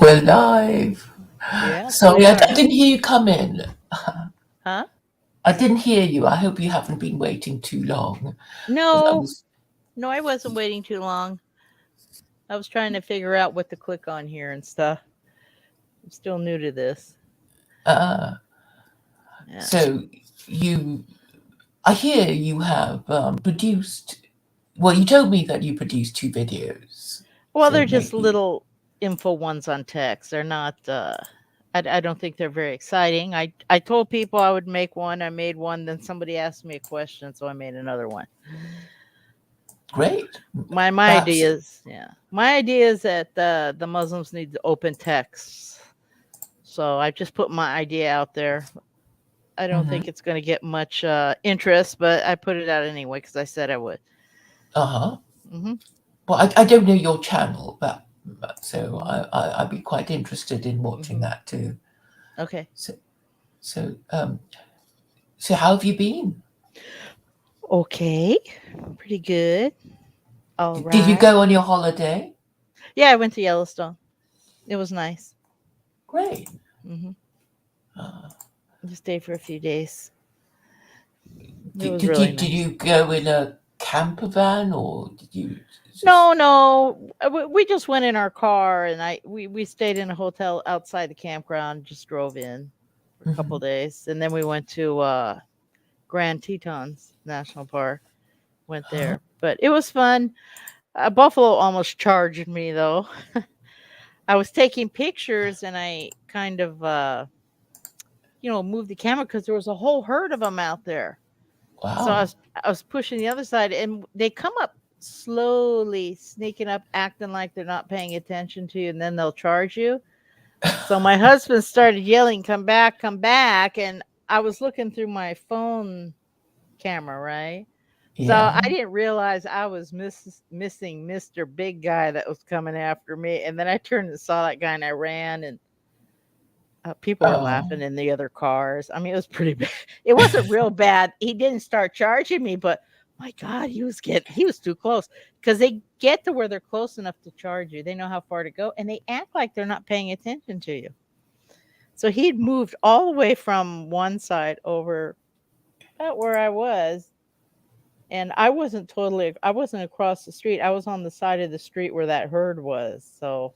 We're live. Yes, we Sorry, I are. didn't hear you come in. Huh? I didn't hear you. I hope you haven't been waiting too long. I No, was, no, I wasn't waiting too long. I was trying to figure out what to click on here and stuff. I'm still new to this. uh, Yeah. so you, I hear you have produced, well, you told me that you produced two videos. Well, So they're just maybe, little info ones on text. They're not. I don't think they're very exciting. I told people I would make one. I made one. Then somebody asked me a question, so I made another one. great. My Perhaps, idea is, yeah. My idea is that the Muslims need to open texts. So I just put my idea out there. I don't hmm think it's going to get much interest, but I put it out anyway because I said I would. uh-huh. Hmm. Well, I don't know your channel, but so Hmm. I'd be quite interested in watching Hmm. that too. Okay. So, so, um, so how have you been? Okay. Pretty good. All Did you right. go on your holiday? Yeah, I went to Yellowstone. It was nice. Great. Hmm. Uh, Just stayed for a few days. It did, was did really you did nice. you go in a camper van or did you just? No, no, we just went in our car and we stayed in a hotel outside the campground. Just drove in for a couple Mhm. days, and then we went to Grand Tetons National Park. Went Huh? there, but it was fun. Buffalo almost charged me though. I was taking pictures and I kind of, moved the camera because there was a whole herd of them out there. So Wow. I was pushing the other side, and they come up slowly, sneaking up, acting like they're not paying attention to you, and then they'll charge you. So my husband started yelling, come back," and I was looking through my phone camera, right? So I Yeah. didn't realize I was missing Mr. Big Guy that was coming after me. And then I turned and saw that guy and I ran and people were Oh. laughing in the other cars. I mean, it was pretty bad. It wasn't real bad. He didn't start charging me, but my God, he was too close because they get to where they're close enough to charge you. They know how far to go and they act like they're not paying attention to you. So he'd moved all the way from one side over about where I was. And I wasn't across the street. I was on the side of the street where that herd was. So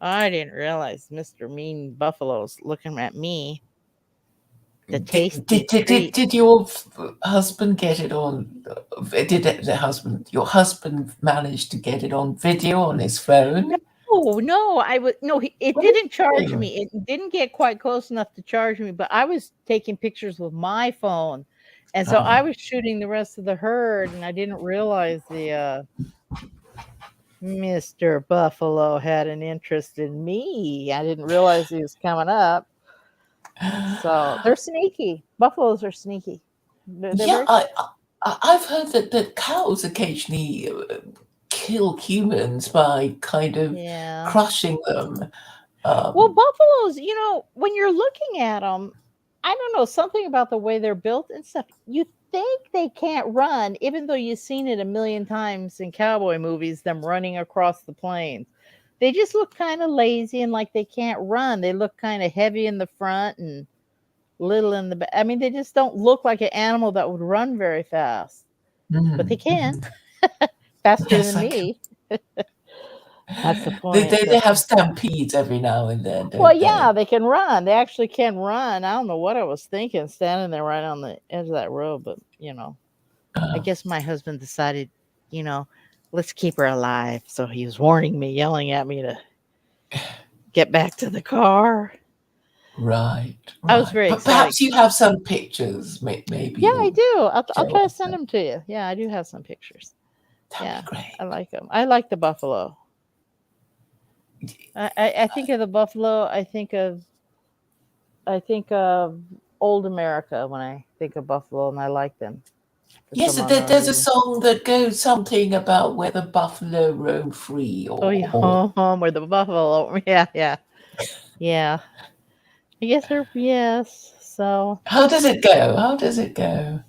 I didn't realize Mr. Mean Buffalo's looking at me, the tasty treat. Did your husband get it on? Did the husband your husband manage to get it on video on his phone? No, no, it didn't charge Oh. me. It didn't get quite close enough to charge me, but I was taking pictures with my phone. And so I Oh. was shooting the rest of the herd and I didn't realize the Mr. Buffalo had an interest in me. I didn't realize he was coming up. So they're sneaky. Buffaloes are sneaky. They're Yeah, very quick. I've heard that cows occasionally kill humans by kind of Yeah. crushing them. Well, Um, buffaloes, when you're looking at them, I don't know, something about the way they're built and stuff. You think they can't run, even though you've seen it a million times in cowboy movies, them running across the plains. They just look kind of lazy and like they can't run. They look kind of heavy in the front and little in the back. I mean, they just don't look like an animal that would run very fast, but they mhm, can mhm. faster Yes, than I can. me. That's the point. They That's have stampedes every now and then, Well, don't yeah, they? they can run. They actually can run. I don't know what I was thinking standing there right on the edge of that road, but I Uh, guess my husband decided, you know, let's keep her alive. So he was warning me, yelling at me to get back to the car. right, I was right. very But excited. perhaps you have some pictures. Maybe Yeah, I you'll do. I'll show try to us send them. them to you. Yeah, I do have some pictures. That'd be Yeah, I great. like them. I like the buffalo. I think of the buffalo. I think of old America when I think of buffalo, and I like them for Yes, some unknown there's a reason. song that goes something about where the buffalo roam free, Oh, yeah, or home where the buffalo. Yeah, yeah, yeah. I guess they're yes. So how does it go? How does it go?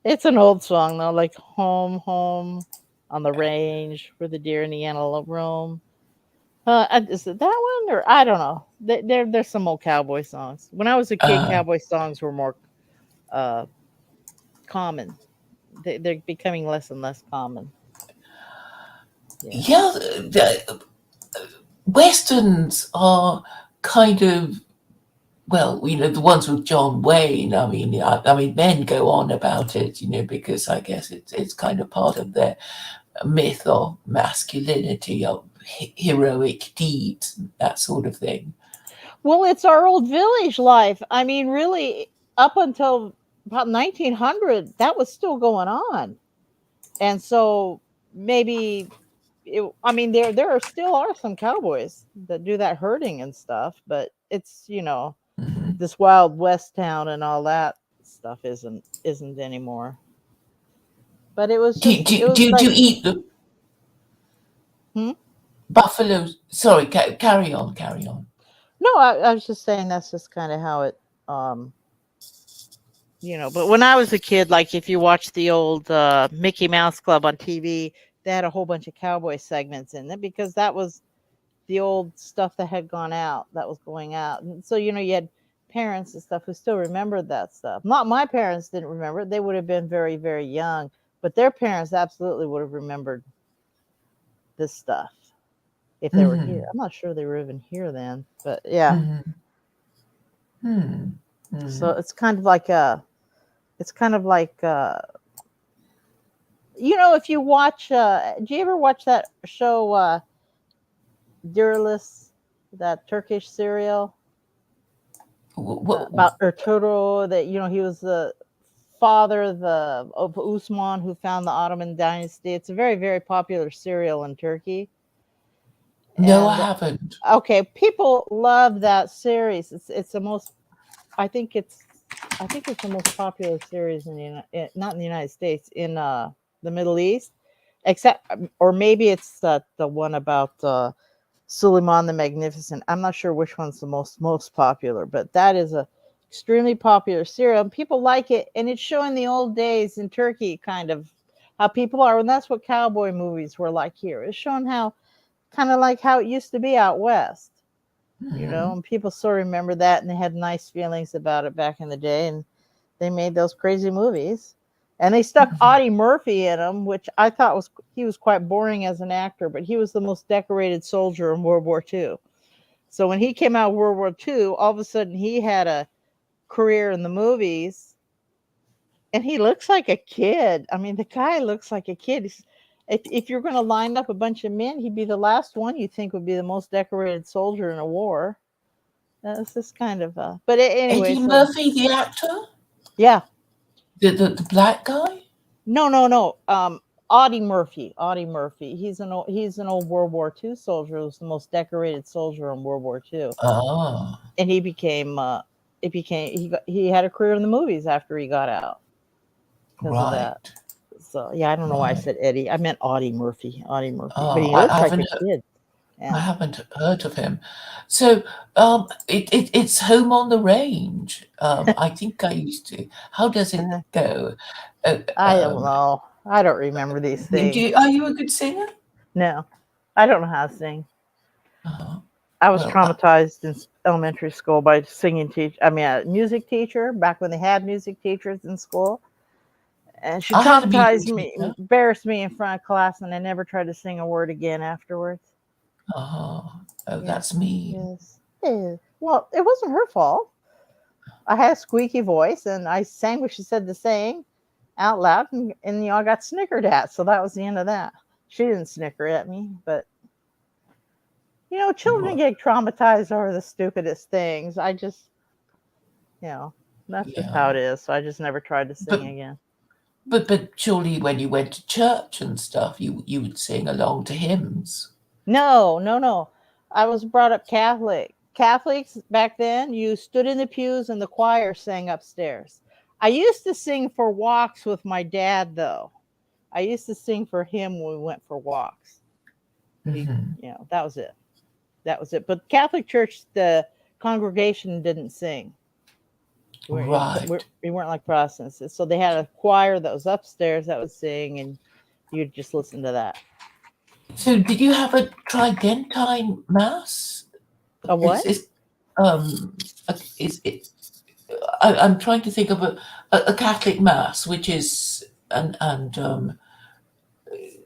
it's an old song though, like home, home. on the range where the deer and the antelope roam. Is it that one or I don't know? There's some old cowboy songs. When I was a kid, Uh, cowboy songs were more uh, common. They're becoming less and less common. Yeah. yeah, westerns are kind of, well, the ones with John Wayne. I mean, men go on about it, because I guess it's kind of part of their myth of masculinity, of heroic deeds, that sort of thing. Well, it's our old village life. I mean, really, up until about 1900, that was still going on, and so maybe I mean, there are still are some cowboys that do that herding and stuff, but it's Mhm. this Wild West town and all that stuff isn't anymore. But it was Do like you eat the hmm? buffalo? Sorry, carry on, carry on. No, I was just saying that's just kind of how it um but when I was a kid, like if you watch the old Mickey Mouse Club on TV, they had a whole bunch of cowboy segments in it because that was the old stuff that had gone out, that was going out. And so, you had parents and stuff who still remembered that stuff. Not my parents didn't remember it. They would have been very, very young, but their parents absolutely would have remembered this stuff if they were here. Hmm. I'm not sure they were even here then, but yeah. Hmm. Hmm. So Hmm. it's kind of like if you watch do you ever watch that show Dirilis, that Turkish serial What? about Ertugrul, that he was the father of Usman who found the Ottoman dynasty. It's a very, very popular serial in Turkey. No, I And haven't. okay, people love that series. It's the most I think it's I think it's the most popular series not in the United States, in the Middle East, except or maybe it's the one about Suleiman the Magnificent. I'm not sure which one's the most popular, but that is a extremely popular serial. And people like it, and it's showing the old days in Turkey, kind of how people are, and that's what cowboy movies were like here. It's showing how kind of like how it used to be out west, Hmm. and people sort of remember that, and they had nice feelings about it back in the day, and they made those crazy movies. And they stuck Audie Murphy in them, which I thought he was quite boring as an actor, but he was the most decorated soldier in World War II. So when he came out of World War II, all of a sudden he had a career in the movies, and he looks like a kid. I mean, the guy looks like a kid. If you're going to line up a bunch of men, he'd be the last one you think would be the most decorated soldier in a war. That's just kind of but anyway, Eddie so Murphy, the actor, yeah. the black guy. No, no, no. Audie Murphy. Audie Murphy. He's an old World War II soldier. He was the most decorated soldier in World War II, Ah, and he had a career in the movies after he got out because of that. right, So yeah, I don't know why I right. said Eddie. I meant Audie Murphy. Audie Murphy. But Oh, he looks like a kid. I Yeah. haven't heard of him. So, it's Home on the Range. I think I used to. How does it Uh, go? Uh, I don't know. I don't remember these things. are you a good singer? No, I don't know how to sing. Uh, I was well, traumatized in elementary school by singing teacher. I mean, a music teacher back when they had music teachers in school, and she I had a music traumatized me, teacher. embarrassed me in front of class, and I never tried to sing a word again afterwards. Oh, oh, Yeah. that's mean. Yes. Yeah. Well, it wasn't her fault. I had a squeaky voice, and I sang what she said to sing out loud, and I got snickered at. So that was the end of that. She didn't snicker at me, but children Well, get traumatized over the stupidest things. I just, you know, that's just how yeah, it is. So I just never tried to but sing again. but surely when you went to church and stuff, you would sing along to hymns. No, no, no. I was brought up Catholic. Catholics back then, you stood in the pews and the choir sang upstairs. I used to sing for walks with my dad, though. I used to sing for him when we went for walks. He, Hmm. that was it. That was it. But Catholic Church, the congregation didn't sing. Right. We weren't like Protestants. So they had a choir that was upstairs that would sing, and You'd just listen to that. So did you have a Tridentine mass? A what? Is is it? I'm trying to think of a Catholic mass, which is and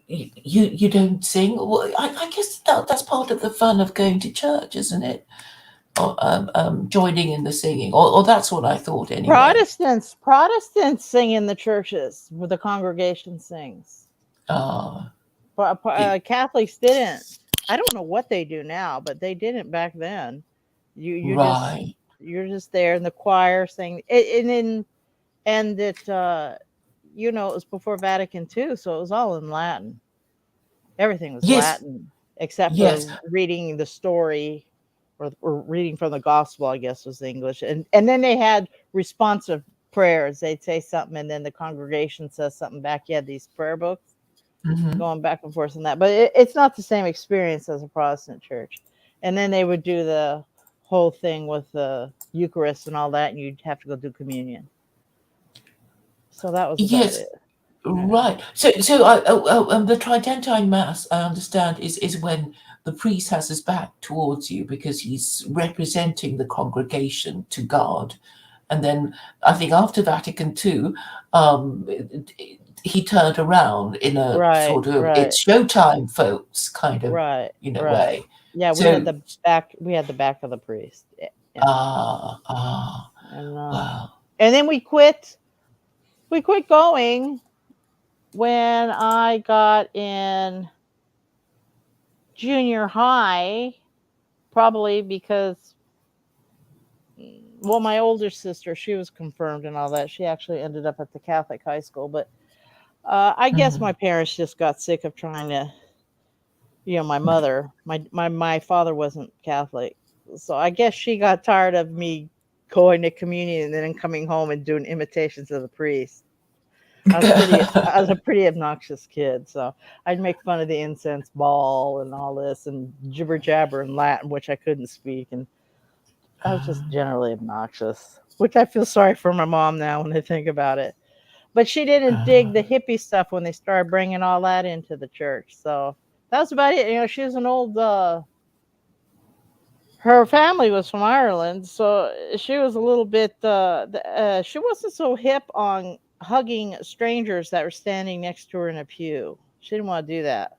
you don't sing. Well, I guess that's part of the fun of going to church, isn't it? Or joining in the singing, or that's what I thought anyway. Protestants sing in the churches where the congregation sings. Ah, Catholics didn't. I don't know what they do now, but they didn't back then. You just right. you're just there in the choir saying and it you know, it was before Vatican II, so it was all in Latin. Everything was Yes, Latin except for yes. reading the story or reading from the gospel, I guess was the English. And then they had responsive prayers. They'd say something and then the congregation says something back. You had these prayer books Hmm. going back and forth on that. But it's not the same experience as a Protestant church. And then they would do the whole thing with the Eucharist and all that, and you'd have to go do communion. So that was about Yes, it. Yeah. right. So the Tridentine Mass, I understand, is when the priest has his back towards you because he's representing the congregation to God, and then I think after Vatican II, he turned around in a Right, sort of right, it's showtime, folks, kind of right, way. right. Yeah, So we had the back of the priest. Yeah. ah, And wow. and then we quit going when I got in junior high, probably because well, my older sister, she was confirmed and all that. She actually ended up at the Catholic high school, but I guess Mhm. my parents just got sick of trying to, you know, my mother, my father wasn't Catholic, so I guess she got tired of me going to communion and then coming home and doing imitations of the priest. I was a pretty obnoxious kid, so I'd make fun of the incense ball and all this and jibber jabber in Latin, which I couldn't speak, and I was just generally obnoxious, which I feel sorry for my mom now when I think about it. But she didn't dig the hippie stuff when they started bringing all that into the church. So that was about it. You know, she was an old. Her family was from Ireland, so she was a little bit. She wasn't so hip on hugging strangers that were standing next to her in a pew. She didn't want to do that.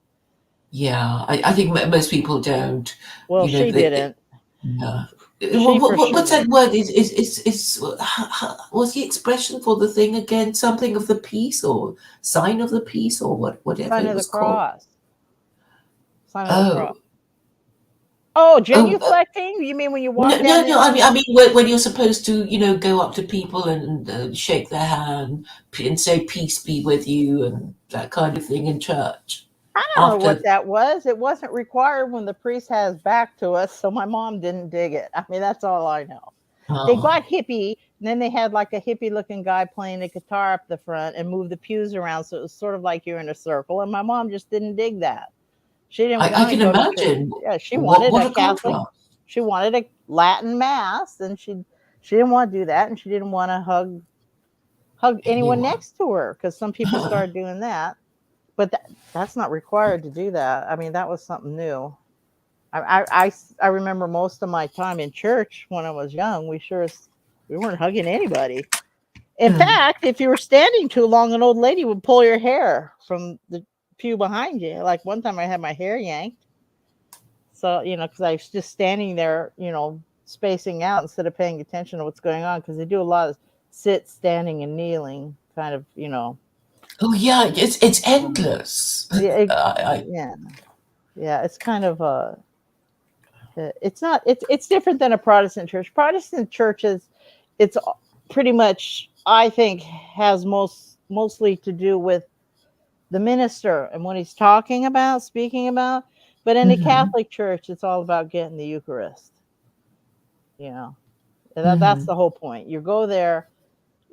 Yeah, I think most people don't. Well, You know, she didn't. no. She for sure What's that didn't. word? What's the expression for the thing again? Something of the peace or sign of the peace or whatever Sign it of the was called. cross. Sign of the cross. Oh, Oh, oh, genuflecting? You mean when you no, walk down no, the no. I mean, when you're supposed to, go up to people and shake their hand and say "peace be with you" and that kind of thing in church. I don't know what After, that was. It wasn't required when the priest has back to us, so my mom didn't dig it. I mean, that's all I know. They got oh, hippie, and then they had like a hippie looking guy playing a guitar up the front and moved the pews around, so it was sort of like you're in a circle. And my mom just didn't dig that. She didn't I want to can go to church. imagine Yeah, she wanted what a a Catholic. contrast. She wanted a Latin mass, and she didn't want to do that, and she didn't want to hug anyone Anyone? next to her because some people started doing that. But that's not required to do that. I mean, that was something new. I remember most of my time in church when I was young. We weren't hugging anybody. In Hmm. fact, if you were standing too long, an old lady would pull your hair from the pew behind you. Like one time, I had my hair yanked. So you know, because I was just standing there, you know, spacing out instead of paying attention to what's going on. Because they do a lot of sit, standing, and kneeling, kind of, you know. Oh yeah, it's Um, endless. yeah, I yeah, yeah. It's kind of it's not it's different than a Protestant church. Protestant churches, it's pretty much I think has mostly to do with the minister and what he's talking about, speaking about. But in the mhm, Catholic Church, it's all about getting the Eucharist. You know, and that's mhm. the whole point. You go there.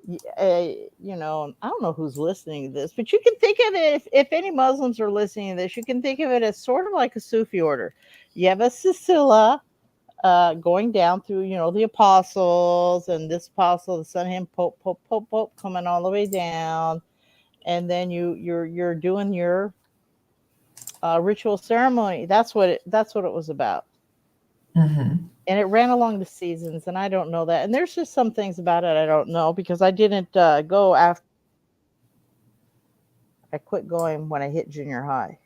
You know, I don't know who's listening to this, but you can think of it if any Muslims are listening to this, you can think of it as sort of like a Sufi order. You have a Sicilla, going down through, you know, the apostles and this apostle, the son of him, Pope, Pope, Pope, Pope, coming all the way down. and then you're doing your ritual ceremony. That's what it was about. Mm-hmm. And it ran along the seasons, and I don't know that. And there's just some things about it I don't know because I didn't go after. I quit going when I hit junior high.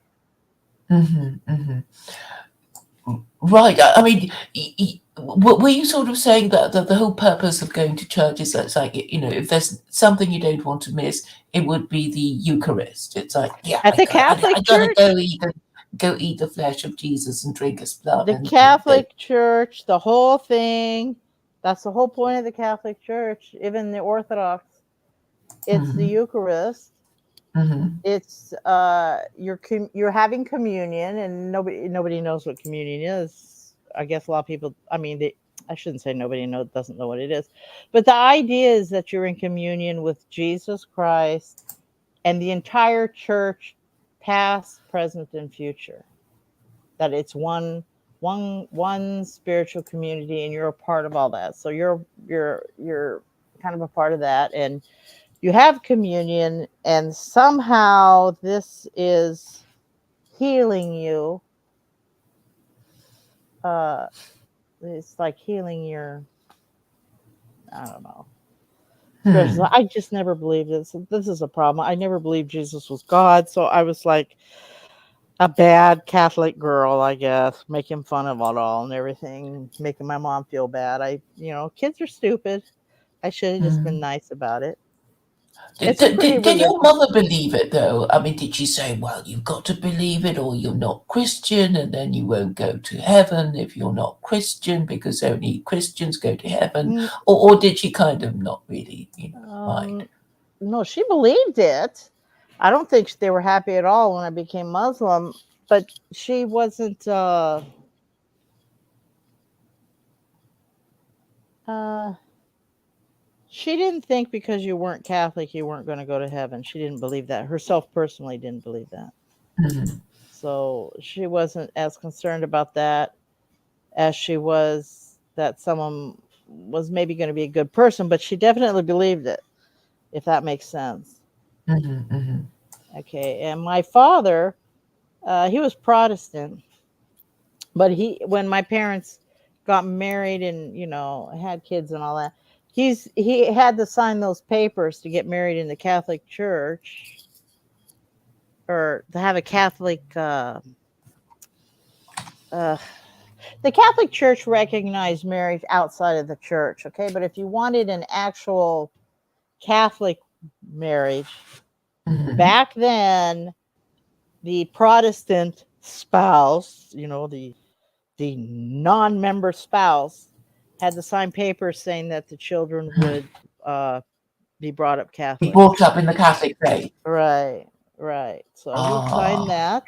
Mm-hmm. Mm-hmm. Right. I mean, were you sort of saying that the whole purpose of going to church is that it's like, if there's something you don't want to miss, it would be the Eucharist. It's like, yeah, At the Catholic I gotta Church, go eat the flesh of Jesus and drink his blood, the and Catholic Church, the whole thing. That's the whole point of the Catholic Church, even the Orthodox. It's the mm-hmm, Eucharist. mm-hmm, It's you're having communion, and nobody knows what communion is. I guess a lot of people. I mean, I shouldn't say nobody doesn't know what it is, but the idea is that you're in communion with Jesus Christ and the entire church, past, present, and future. That it's one spiritual community, and you're a part of all that. So you're kind of a part of that, and you have communion, and somehow this is healing you. Uh, it's like healing your, I don't know. Spiritual. hmm. I just never believed this. This is a problem. I never believed Jesus was God, so I was like a bad Catholic girl, I guess, making fun of it all and everything, making my mom feel bad. Kids are stupid. I should have just been Hmm. nice about it. Did, It's a did, pretty did your religious. mother believe it though? I mean, did she say, well, you've got to believe it or you're not Christian and then you won't go to heaven if you're not Christian because only Christians go to heaven? Mm, Or did she kind of not really, mind? Um, no, she believed it. I don't think they were happy at all when I became Muslim, but she wasn't. Uh, she didn't think because you weren't Catholic you weren't going to go to heaven. She didn't believe that herself personally. Didn't believe that, Mhm, so she wasn't as concerned about that as she was that someone was maybe going to be a good person. But she definitely believed it, if that makes sense. mhm, mhm. Okay, and my father, he was Protestant, but when my parents got married and had kids and all that, he had to sign those papers to get married in the Catholic Church, or to have a Catholic uh the Catholic Church recognized marriage outside of the church. Okay, but if you wanted an actual Catholic marriage Mhm. back then, the Protestant spouse, the non-member spouse, had to sign papers saying that the children would uh, be brought up Be Catholic. brought up in the Catholic faith. Right, right. So he signed Ah. that,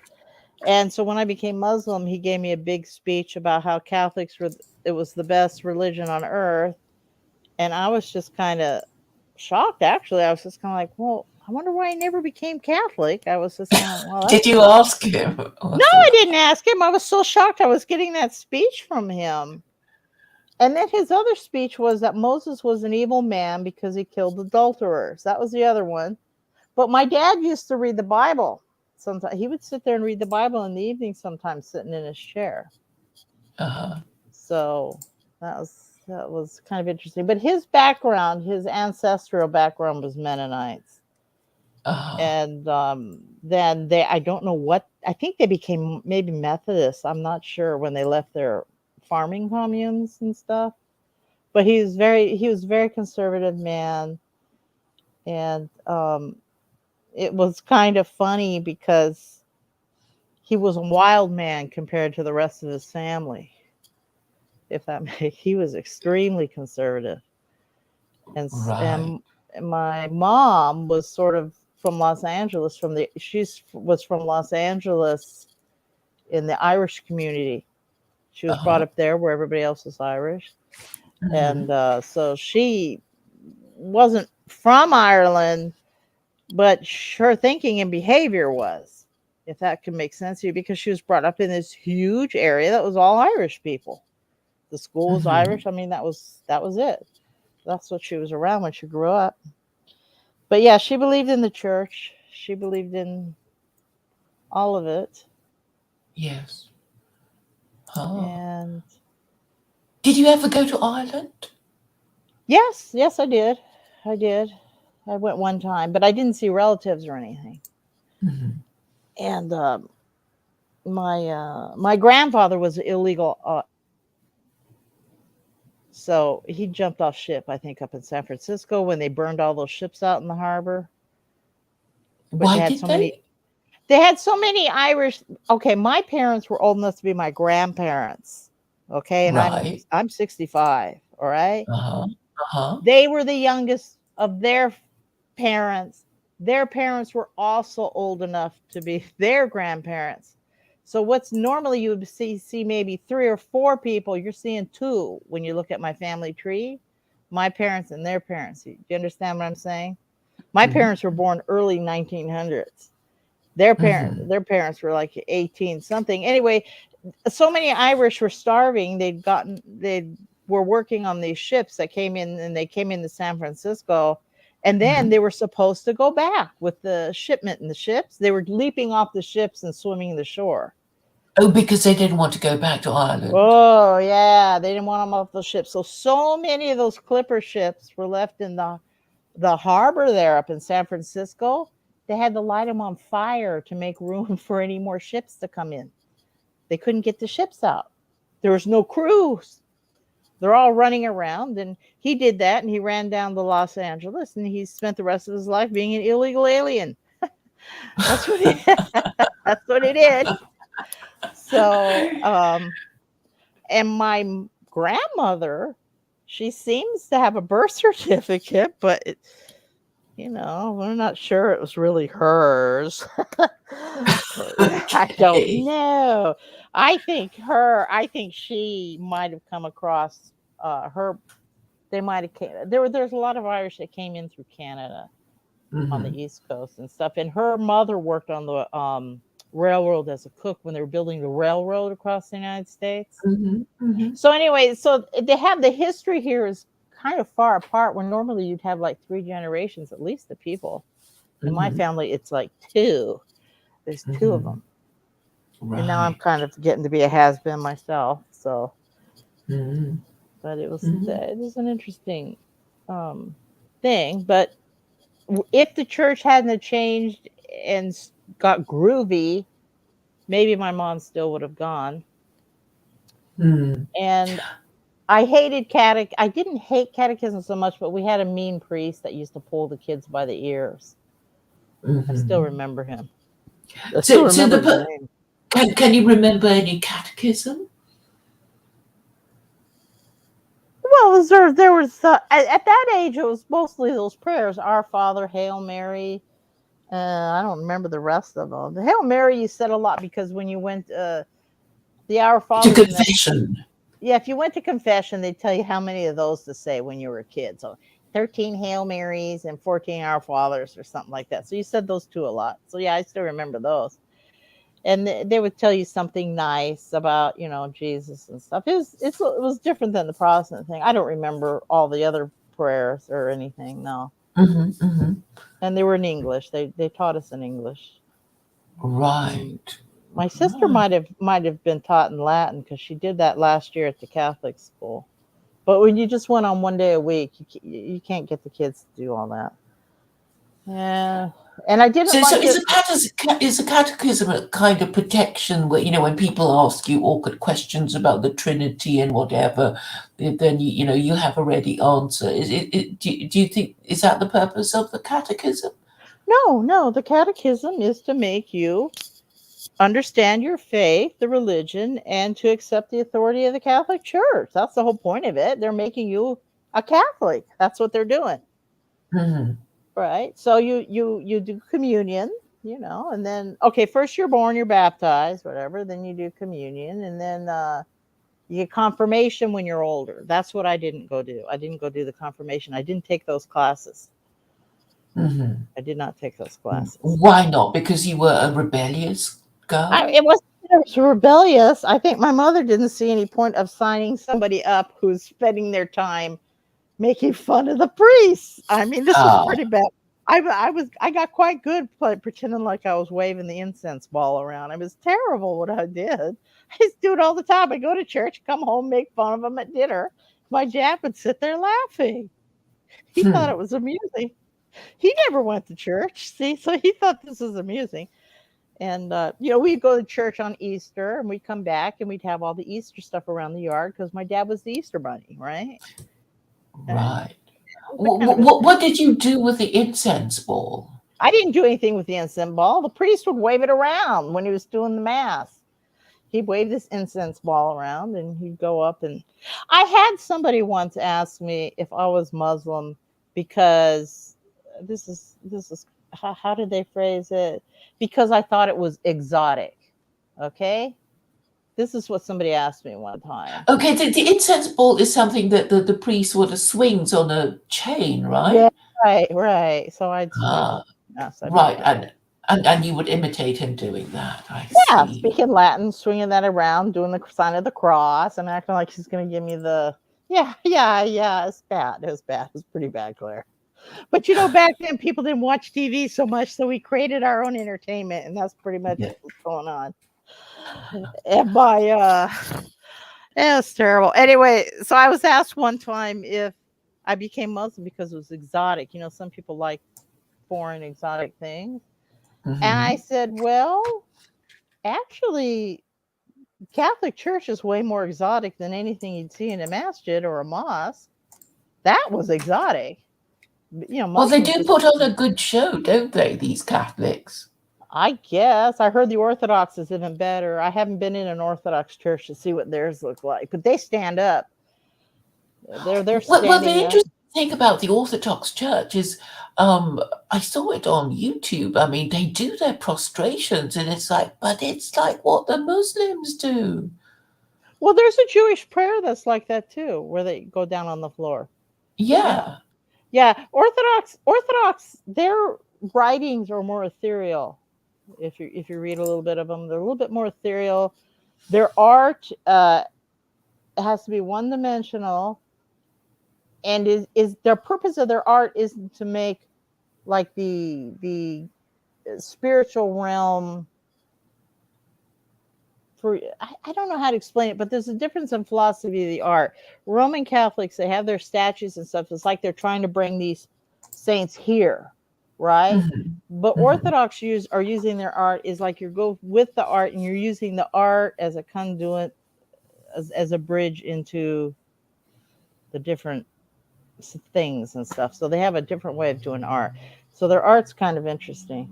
and so when I became Muslim, he gave me a big speech about how Catholics were it was the best religion on earth, and I was just kind of shocked. Actually, I was just kind of like, well, I wonder why I never became Catholic. I was just kind of, well, Did that's you ask him? no, What I sort of- didn't ask him. I was so shocked. I was getting that speech from him. And then his other speech was that Moses was an evil man because he killed adulterers. That was the other one. But my dad used to read the Bible. Sometimes he would sit there and read the Bible in the evening, sometimes sitting in his chair. Uh-huh. So that was kind of interesting. But his background, his ancestral background, was Mennonites. Uh-huh. And then I don't know what, I think they became maybe Methodists. I'm not sure when they left their farming communes and stuff. But he was very conservative man, and it was kind of funny because he was a wild man compared to the rest of his family. If that makes, he was extremely conservative, Right. and my mom was sort of from Los Angeles. Was from Los Angeles in the Irish community. She was brought Uh-huh. up there where everybody else is Irish, and Mhm. so she wasn't from Ireland, but her thinking and behavior was, if that can make sense to you, because she was brought up in this huge area that was all Irish people. The school was Mhm. Irish. I mean, that was it. That's what she was around when she grew up. But yeah, she believed in the church. She believed in all of it. Yes. Oh. And Did you ever go to Ireland? yes, I did. I did. I went one time, but I didn't see relatives or anything. Mhm. And my grandfather was illegal, so he jumped off ship. I think up in San Francisco when they burned all those ships out in the harbor. But Why did they? they had so many Irish. Okay, my parents were old enough to be my grandparents. Okay, and Right. I'm 65. All right, Uh-huh. Uh-huh. they were the youngest of their parents. Their parents were also old enough to be their grandparents. So what's normally you would see maybe 3 or 4 people, you're seeing 2 when you look at my family tree. My parents and their parents. Do you understand what I'm saying? My Mhm. parents were born early 1900s. Mhm. Their parents were like 18 something. Anyway, so many Irish were starving. They were working on these ships that came in, and they came into San Francisco, and then Mhm. they were supposed to go back with the shipment in the ships. They were leaping off the ships and swimming the shore. Oh, because they didn't want to go back to Ireland. Oh yeah, they didn't want them off the ships. So many of those clipper ships were left in the harbor there up in San Francisco. They had to light them on fire to make room for any more ships to come in. They couldn't get the ships out. There was no crews. They're all running around, and he did that, and he ran down to Los Angeles, and he spent the rest of his life being an illegal alien. That's what he that's what he did. So and my grandmother, she seems to have a birth certificate, but we're not sure it was really hers. I don't Okay. know. I think she might have come across her. They might have came. There's a lot of Irish that came in through Canada on the Mhm. East Coast and stuff. And her mother worked on the railroad as a cook when they were building the railroad across the United States. Mhm. Mhm. So anyway, so they have the history here is kind of far apart when normally you'd have like 3 generations at least of people. In my Mhm. family, it's like 2. There's 2 of Mhm. them. And now I'm Right. kind of getting to be a has been myself. So, Mhm. but Mhm. it was an interesting um, thing. But if the church hadn't have changed and got groovy, maybe my mom still would have gone. Mm. And I didn't hate catechism so much, but we had a mean priest that used to pull the kids by the ears. I still Mhm. remember him. I still So remember his name. can you remember any catechism? Well, there was at that age it was mostly those prayers: Our Father, Hail Mary. I don't remember the rest of them. The Hail Mary you said a lot because when you went the Our To Fathers and confession. yeah, if you went to confession, they'd tell you how many of those to say when you were a kid. So 13 Hail Marys and 14 Our Fathers or something like that. So you said those 2 a lot. So yeah, I still remember those. And they would tell you something nice about Jesus and stuff. It was different than the Protestant thing. I don't remember all the other prayers or anything. No, Mhm. Mhm. and they were in English. They taught us in English. And Right. my sister Right. might have been taught in Latin because she did that last year at the Catholic school. But when you just went on one day a week, you can't get the kids to do all that. Yeah, and I didn't So like is the. is a catechism a kind of protection where, when people ask you awkward questions about the Trinity and whatever, then you have a ready answer. Do you think is that the purpose of the catechism? No, the catechism is to make you understand your faith, the religion, and to accept the authority of the Catholic Church. That's the whole point of it. They're making you a Catholic. That's what they're doing, Mhm. right? So you do communion, and then okay, first you're born, you're baptized, whatever. Then you do communion, and then you get confirmation when you're older. That's what I didn't go do. I didn't go do the confirmation. I didn't take those classes. Mhm. I did not take those classes. Why not? Because you were a rebellious girl? It was rebellious. I think my mother didn't see any point of signing somebody up who's spending their time making fun of the priests. I mean, this was Ah, pretty bad. I got quite good pretending like I was waving the incense ball around. It was terrible what I did. I used to do it all the time. I go to church, come home, make fun of them at dinner. My dad would sit there laughing. He thought Hmm. it was amusing. He never went to church, see, so he thought this was amusing. And we'd go to church on Easter, and we'd come back, and we'd have all the Easter stuff around the yard because my dad was the Easter bunny, right? And Right. it was kind of a What did you do with the incense ball? I didn't do anything with the incense ball. The priest would wave it around when he was doing the mass. He'd wave this incense ball around and he'd go up. And I had somebody once ask me if I was Muslim because this is how did they phrase it? Because I thought it was exotic. Okay. This is what somebody asked me one time. Okay, the incense ball is something that the priest sort of swings on a chain, Yeah, right? right. So I'd Ah, I'd be right, like, and you would imitate him doing that. I yeah, see. speaking Latin, swinging that around, doing the sign of the cross, and acting like he's going to give me the yeah. It's bad. It was bad. It was pretty bad, Claire. But back then people didn't watch TV so much, so we created our own entertainment, and that's pretty much Yeah. what's going on. And it's terrible. Anyway, so I was asked one time if I became Muslim because it was exotic. Some people like foreign exotic things, and I Hmm. said, well, actually Catholic Church is way more exotic than anything you'd see in a masjid or a mosque. That was exotic. Well, they Muslims do just, put on a good show, don't they, these Catholics? I guess. I heard the Orthodox is even better. I haven't been in an Orthodox church to see what theirs look like, but they stand up. They're Well, the standing up. interesting thing about the Orthodox Church is, I saw it on YouTube. I mean, they do their prostrations, and but it's like what the Muslims do. Well, there's a Jewish prayer that's like that too, where they go down on the floor. Yeah. Yeah. Yeah. Orthodox, their writings are more ethereal. If you read a little bit of them, they're a little bit more ethereal. Their art has to be one dimensional, and is their purpose of their art isn't to make like the spiritual realm for I don't know how to explain it, but there's a difference in philosophy of the art. Roman Catholics, they have their statues and stuff. It's like they're trying to bring these saints here, right? Hmm. But Hmm. Orthodox are using their art is like you go with the art and you're using the art as a conduit, as a bridge into the different things and stuff. So they have a different way of doing art. So their art's kind of interesting.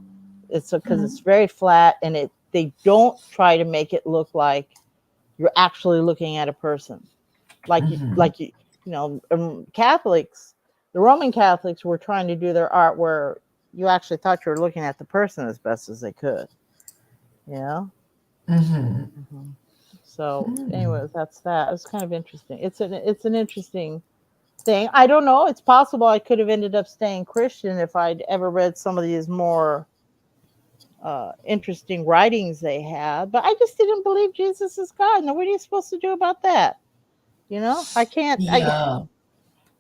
It's because it's very flat and they don't try to make it look like you're actually looking at a person. Like you, Hmm. like you, Catholics, the Roman Catholics were trying to do their art where you actually thought you were looking at the person as best as they could. You know. Hmm. Mm-hmm. So, anyways, that's that. It's kind of interesting. It's an interesting thing. I don't know. It's possible I could have ended up staying Christian if I'd ever read some of these more interesting writings they had, but I just didn't believe Jesus is God. Now, what are you supposed to do about that? I can't. Yeah.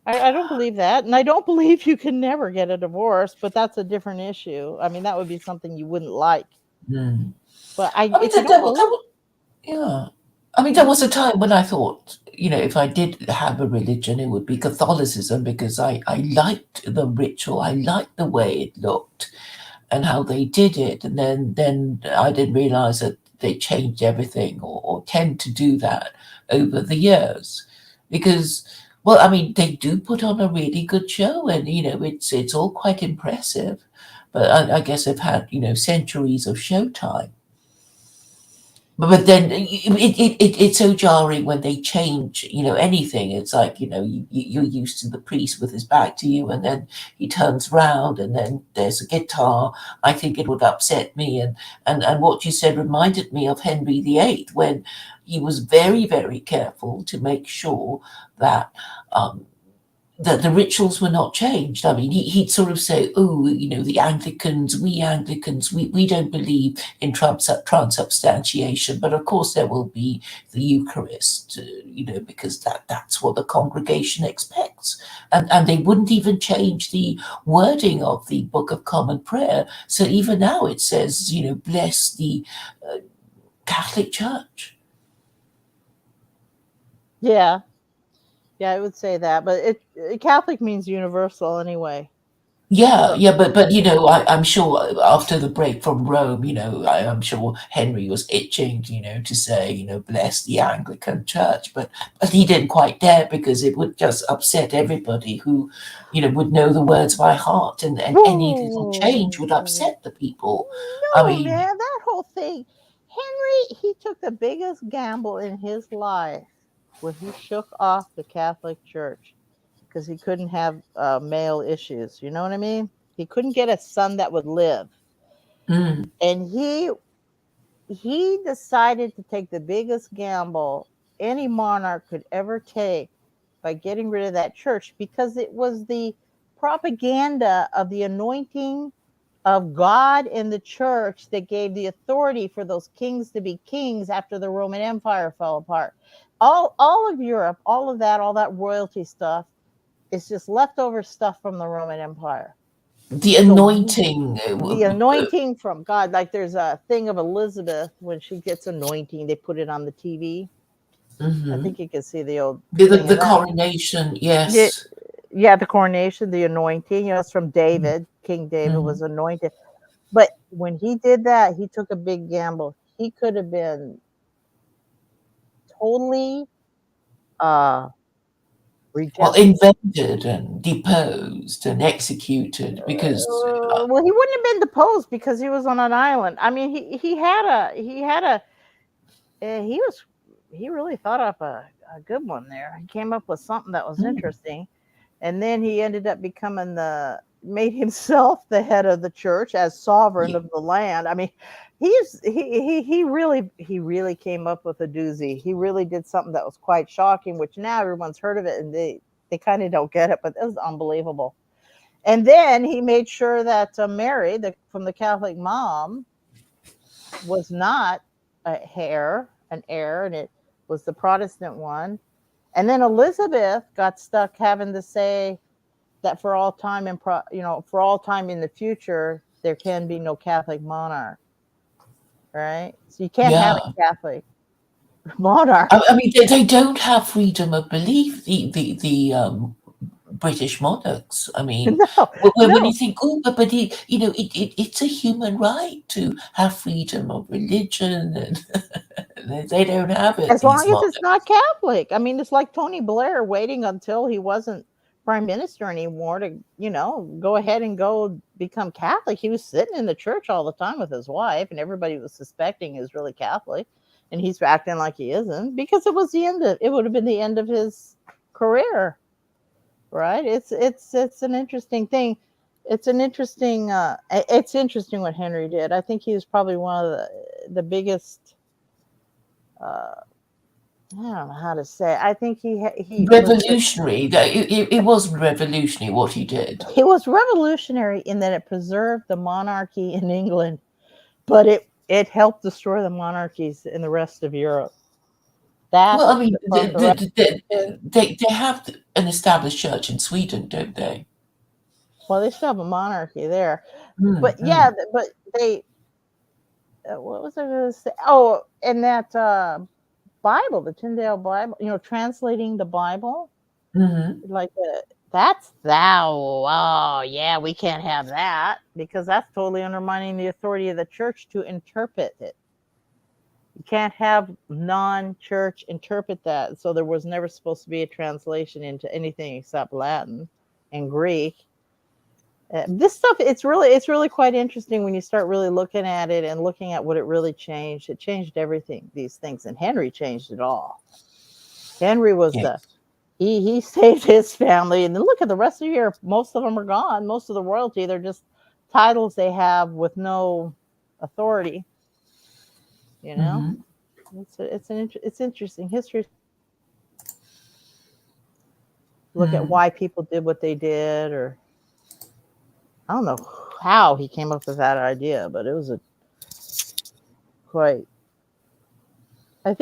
I don't believe that, and I don't believe you can never get a divorce. But that's a different issue. I mean, that would be something you wouldn't like. Mm. But I mean, if you don't believe, yeah. I mean, there was a time when I thought, if I did have a religion, it would be Catholicism because I liked the ritual, I liked the way it looked and how they did it. And then I didn't realize that they changed everything or tend to do that over the years. Because, well, I mean, they do put on a really good show and, it's all quite impressive. But I guess they've had, centuries of showtime. But then it's so jarring when they change, anything. It's like, you're used to the priest with his back to you, and then he turns round, and then there's a guitar. I think it would upset me. And what you said reminded me of Henry VIII, when he was very, very careful to make sure that that the rituals were not changed. I mean, he'd sort of say, "Oh, the Anglicans, we don't believe in transubstantiation, but of course there will be the Eucharist, because that's what the congregation expects." And they wouldn't even change the wording of the Book of Common Prayer. So even now it says, bless the Catholic Church. Yeah. Yeah, I would say that, but Catholic means universal anyway. Yeah, So, yeah, but I'm sure after the break from Rome, I'm sure Henry was itching, to say, bless the Anglican Church, but he didn't quite dare because it would just upset everybody who, would know the words by heart, and any little change would no, upset the people. I no, mean, man, that whole thing. Henry, he took the biggest gamble in his life when he shook off the Catholic Church because he couldn't have male issues. You know what I mean? He couldn't get a son that would live, mm, and he decided to take the biggest gamble any monarch could ever take by getting rid of that church because it was the propaganda of the anointing of God in the church that gave the authority for those kings to be kings after the Roman Empire fell apart. All of Europe, all that royalty stuff is just leftover stuff from the Roman Empire. the So anointing. the anointing from God, like there's a thing of Elizabeth when she gets anointing, they put it on the TV. I Mhm. think you can see the old The, thing of the that. coronation, Yeah, yes. yeah, the coronation, the anointing, it's from David. King David was Mhm. anointed. But when he did that, he took a big gamble. He could have been totally uh Well, rejected. invented and deposed and executed because Well, he wouldn't have been deposed because he was on an island. I mean, he was he really thought up a good one there. He came up with something that was mm, interesting, and then he ended up becoming the made himself the head of the church as sovereign yeah, of the land. I mean, he really came up with a doozy. He really did something that was quite shocking, which now everyone's heard of it and they kind of don't get it, but it was unbelievable. And then he made sure that Mary, from the Catholic mom, was not an heir, and it was the Protestant one. And then Elizabeth got stuck having to say that for all time for all time in the future, there can be no Catholic monarch, right? So you can't have yeah. a Catholic monarch. I mean, they don't have freedom of belief. The British monarchs. I mean, No, when you no. think, oh, but it's a human right to have freedom of religion, and they don't have it. As These long as it's monarchs. not Catholic. I mean, it's like Tony Blair waiting until he wasn't prime minister anymore to, go ahead and go become Catholic. He was sitting in the church all the time with his wife, and everybody was suspecting he was really Catholic, and he's acting like he isn't because it would have been the end of his career, right? It's an interesting thing. It's interesting what Henry did. I think he was probably one of the biggest uh I don't know how to say. I think he was Revolutionary. It was revolutionary what he did. he was revolutionary in that it preserved the monarchy in England, but it helped destroy the monarchies in the rest of Europe. Well, That's I mean, from the rest. they have an established church in Sweden, don't they? Well, they still have a monarchy there, but Mm-hmm. yeah, but they. What was I going to say? Oh, and that Bible, the Tyndale Bible. Translating the Bible Mm-hmm. like that's thou. Oh yeah, we can't have that because that's totally undermining the authority of the church to interpret it. You can't have non-church interpret that. So there was never supposed to be a translation into anything except Latin and Greek. This stuff, it's really quite interesting when you start really looking at it and looking at what it really changed. It changed everything, these things, and Henry changed it all. Henry was Yeah. he saved his family, and then look at the rest of Europe. Most of them are gone. Most of the royalty, they're just titles they have with no authority. You know, Mm-hmm. it's interesting history. look at why people did what they did, or I don't know how he came up with that idea, but it was a quite. I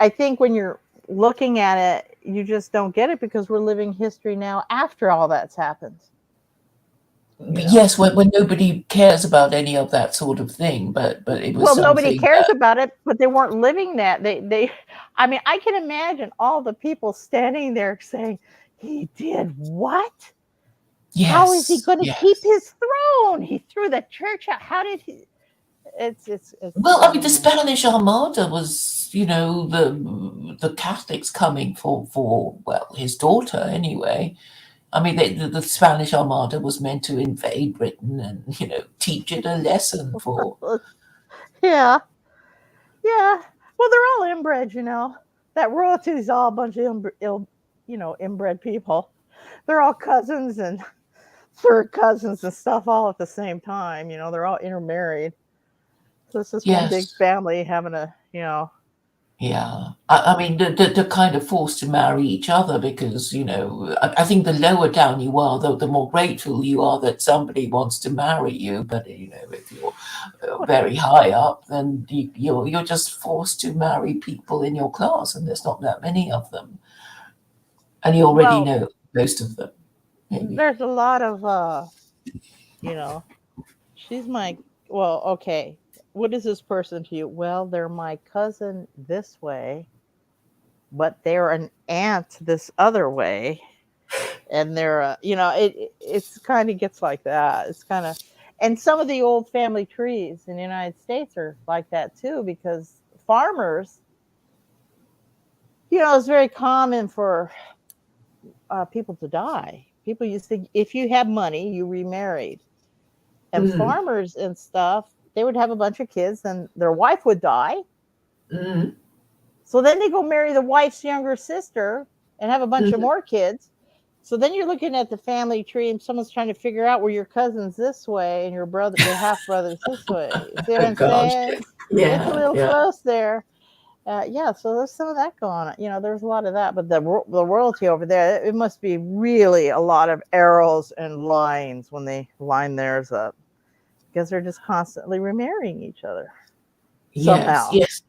think when you're looking at it, you just don't get it because we're living history now after all that's happened. Yes, when nobody cares about any of that sort of thing, but it was Well, nobody something cares that about it, but they weren't living that. I mean, I can imagine all the people standing there saying, "He did what? How is he yes, going to keep yes. his throne? He threw the church out. How did he?" It's Well, I mean, the um, Spanish Armada was, the Catholics coming for well, his daughter anyway. I mean, the Spanish Armada was meant to invade Britain and teach it a lesson for. yeah, yeah. Well, they're all inbred, you know. That royalty is all a bunch of inbred people. They're all cousins and third cousins and stuff all at the same time. You know, they're all intermarried. So it's just one big Yes, family having a, you know. yeah. I mean, they're kind of forced to marry each other because I think the lower down you are, the more grateful you are that somebody wants to marry you. But if you're very high up, then you're just forced to marry people in your class, and there's not that many of them, and you already Well, know most of them, maybe. there's a lot of, you know, she's my, well, okay. What is this person to you? Well, they're my cousin this way, but they're an aunt this other way. And they're, it's kind of gets like that. It's kind of, and some of the old family trees in the United States are like that too, because farmers, it's very common for people to die. People used to, if you have money, you remarried. And Mm, farmers and stuff, they would have a bunch of kids, and their wife would die. mm, So then they go marry the wife's younger sister and have a bunch of mm. more kids. So then you're looking at the family tree, and someone's trying to figure out where your cousin's this way and your half brother's this way. See what Oh I'm gosh, saying? It's a yeah, little yeah. close there. Yeah, so there's some of that going on. There's a lot of that, but the royalty over there, it must be really a lot of arrows and lines when they line theirs up because they're just constantly remarrying each other Yes, somehow. yes.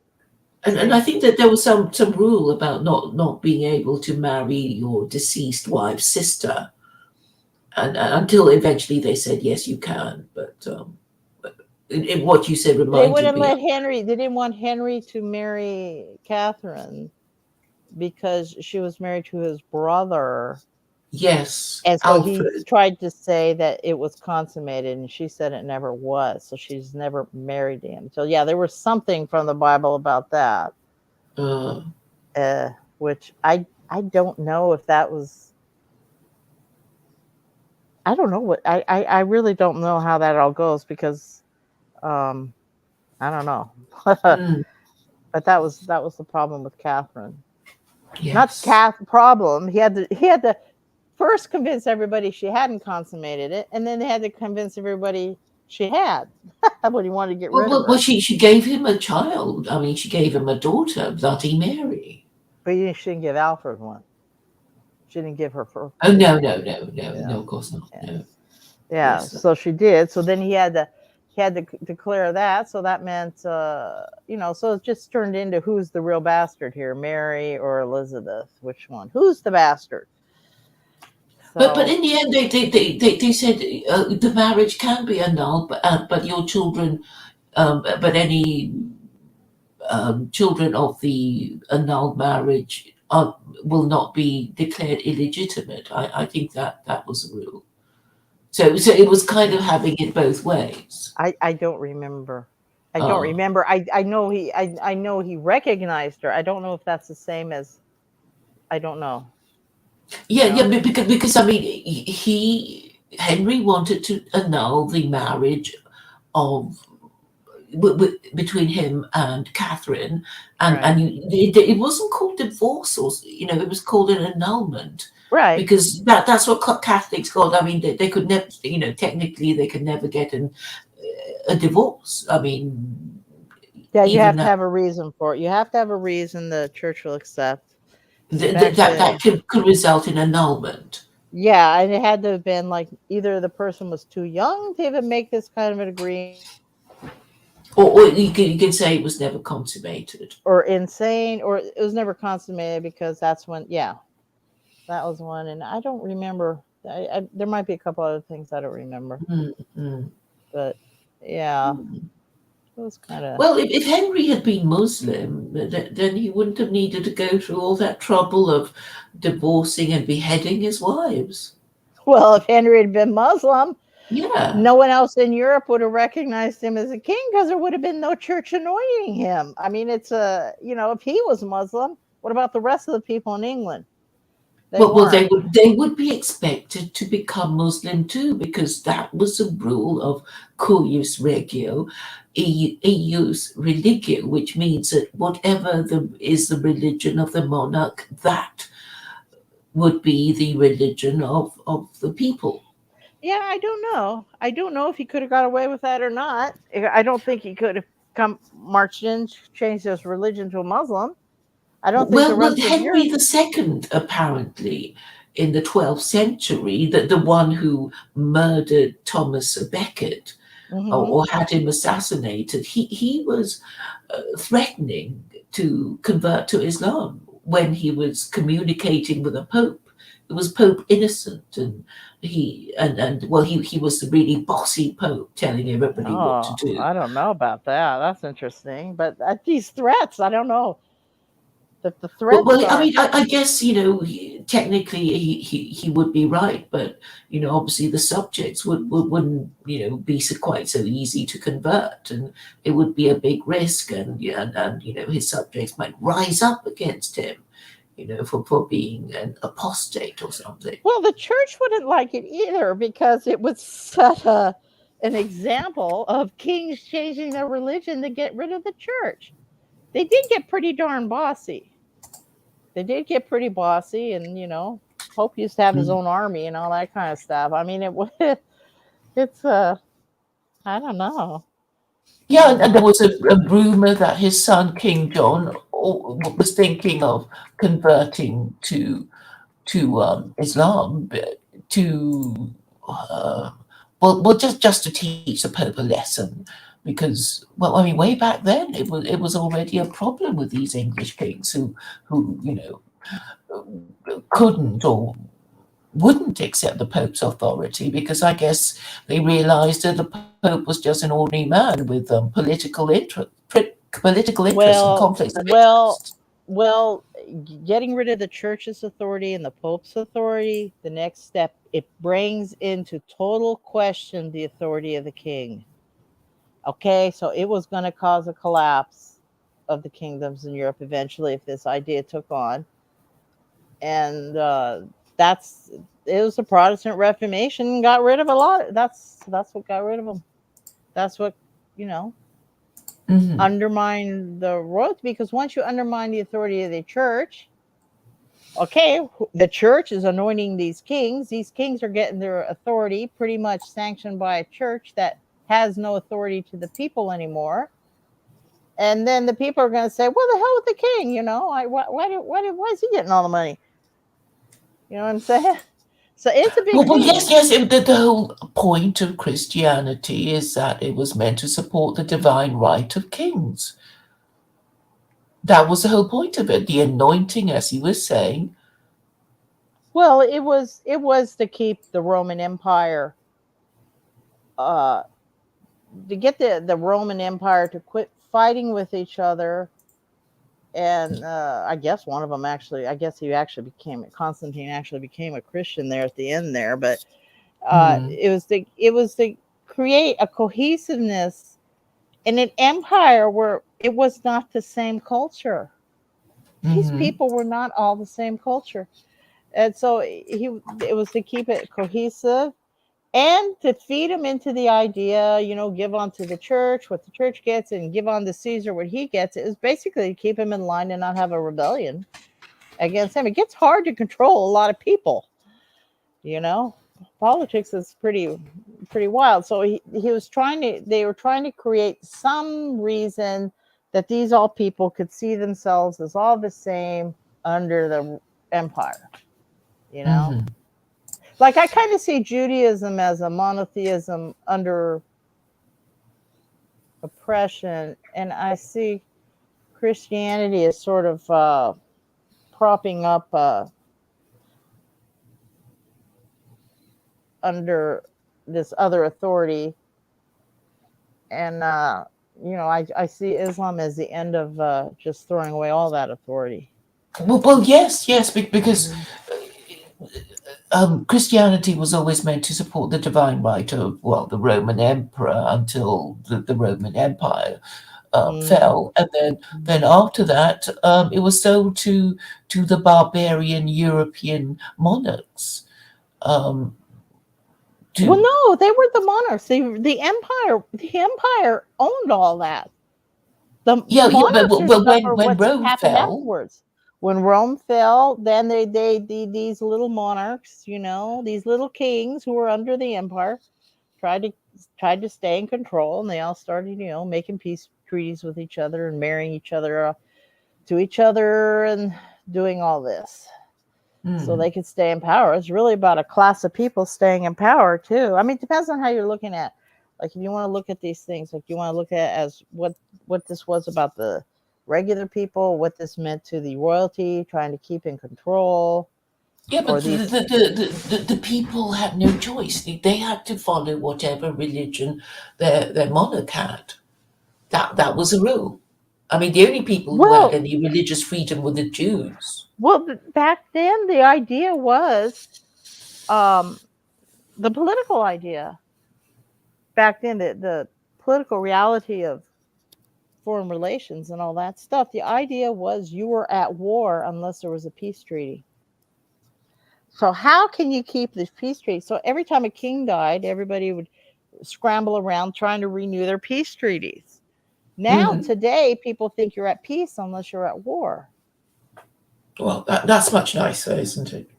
And I See, think that there was some rule about not being able to marry your deceased wife's sister, and until eventually they said yes, you can. But what you said they reminded wouldn't me of. let Henry. They didn't want Henry to marry Catherine because she was married to his brother. Yes, And so he Alfred. tried to say that it was consummated, and she said it never was. So she's never married him. So yeah, there was something from the Bible about that, Uh, uh, which I don't know if that was. I don't know I really don't know how that all goes because um, I don't know. mm, But that was the problem with Catherine. Not the yes. Cath problem. He had to first convince everybody she hadn't consummated it, and then they had to convince everybody she had when he wanted to get Well, rid of well, well, her. she gave him a child. I mean, she gave him a daughter, Bloody Mary. But she didn't give Alfred one. She didn't give her Oh his no, one. no, no, no, Yeah, no, of course not. yeah, No, yeah. yes. So she did. So then he had to declare that. So that meant, So it just turned into who's the real bastard here, Mary or Elizabeth? Which one? Who's the bastard? But So in the end, they said the marriage can be annulled, but your children, but any children of the annulled marriage will not be declared illegitimate. I think that was the rule. So it was kind of having it both ways. I don't remember. I don't Uh, remember. I know he recognized her. I don't know if that's the same as I don't know. You yeah, yeah, know. because I mean, Henry wanted to annul the marriage of between him and Catherine, Right. it wasn't called divorce, or it was called an annulment, Right. because that's what Catholics got. I mean, they could never, technically they could never get a divorce. I mean, Yeah, you even have to that. have a reason for it. You have to have a reason the church will accept. Th- back that then. could result in annulment. Yeah, and it had to have been like either the person was too young to even make this kind of an agreement, Or you could say it was never consummated. or insane, or it was never consummated because that's when, yeah, that was one. And I don't remember. There might be a couple other things I don't remember, Mm, mm, but yeah, mm. it was kind of. Well, if Henry had been Muslim, then he wouldn't have needed to go through all that trouble of divorcing and beheading his wives. Well, if Henry had been Muslim, Yeah. no one else in Europe would have recognized him as a king because there would have been no church anointing him. I mean, it's a, if he was Muslim, what about the rest of the people in England? They Well, weren't. they would be expected to become Muslim too, because that was the rule of cuius regio, eius religio, which means that whatever is the religion of the monarch, that would be the religion of the people. Yeah, I don't know. I don't know if he could have got away with that or not. I don't think he could have come marched in, changed his religion to a Muslim. I don't think the Well, rest of Henry Europe. the Second, apparently, in the 12th century, the one who murdered Thomas à Becket, Hmm. or had him assassinated, he was threatening to convert to Islam when he was communicating with a pope. It was Pope Innocent, and he was the really bossy pope, telling everybody what to Oh, do. I don't know about that. That's interesting. But these threats, I don't know that the threats I are. mean, I guess technically he would be right, but obviously the subjects wouldn't be quite so easy to convert, and it would be a big risk, and yeah, and his subjects might rise up against him, for being an apostate or something. Well, the church wouldn't like it either because it would set an example of kings changing their religion to get rid of the church. They did get pretty darn bossy. They did get pretty bossy, and Pope used to have his Mm. own army and all that kind of stuff. I mean, it's I don't know. I Yeah, don't and there know. was a rumor that his son King John was thinking of converting to Islam, to uh, just to teach the Pope a lesson, because I mean, way back then it was already a problem with these English kings who couldn't or wouldn't accept the Pope's authority, because I guess they realised that the Pope was just an ordinary man with political interests and Well, conflicts of well, interest. well. Getting rid of the church's authority and the Pope's authority, the next step, it brings into total question the authority of the king. Okay, so it was going to cause a collapse of the kingdoms in Europe eventually if this idea took on. And that's it was the Protestant Reformation got rid of a lot. That's what got rid of them. That's what you know Hmm. undermined the royalty, because once you undermine the authority of the church, okay, the church is anointing these kings. These kings are getting their authority pretty much sanctioned by a church that has no authority to the people anymore. And then the people are going to say, "Well, the hell with the king," why is he getting all the money? You know what I'm saying? So it's a big Yes, thing. yes. The whole point of Christianity is that it was meant to support the divine right of kings. That was the whole point of it. The anointing, as he was saying. Well, it was to keep the Roman Empire, uh, to get the Roman Empire to quit fighting with each other. And I guess one of them actually, I guess he actually became Constantine actually became a Christian there at the end there. But Mm, it was to create a cohesiveness in an empire where it was not the same culture. These hmm. people were not all the same culture, and so it was to keep it cohesive and to feed him into the idea, give on to the church what the church gets and give on to Caesar what he gets. It was basically to keep him in line and not have a rebellion against him. It gets hard to control a lot of people, you know. Politics is pretty wild. So he was trying to they were trying to create some reason that these all people could see themselves as all the same, under the empire, you know? Mhm. Like I kind of see Judaism as a monotheism under oppression, and I see Christianity as sort of propping up under this other authority. And I see Islam as the end of just throwing away all that authority. Well, yes, because Mhm. Christianity was always meant to support the divine right of, well, the Roman emperor until the Roman Empire Mhm. fell, and then after that, it was sold to the barbarian European monarchs. Um, Well, to no, they were the monarchs. The empire owned all that. The yeah, monarchs are but stuff are when what's Rome happened fell, afterwards. When Rome fell, then these little monarchs, these little kings who were under the empire, tried to tried to stay in control, and they all started, making peace treaties with each other and marrying each other to each other and doing all this so hmm, they could stay in power. It's really about a class of people staying in power too. I mean, it depends on how you're looking at. Like, if you want to look at these things, like you want to look at as what this was about the regular people, what this meant to the royalty, trying to keep in control, yeah, but or these. the people had no choice. They had to follow whatever religion their monarch had. That was the rule. I mean, the only people who had Well, any religious freedom were the Jews. back then the idea was um, the political idea. Back then, the political reality of foreign relations and all that stuff, the idea was you were at war unless there was a peace treaty. So how can you keep this peace treaty? So every time a king died, everybody would scramble around trying to renew their peace treaties. Now, Hmm. today, people think you're at peace unless you're at war. Well, that's much nicer, isn't it?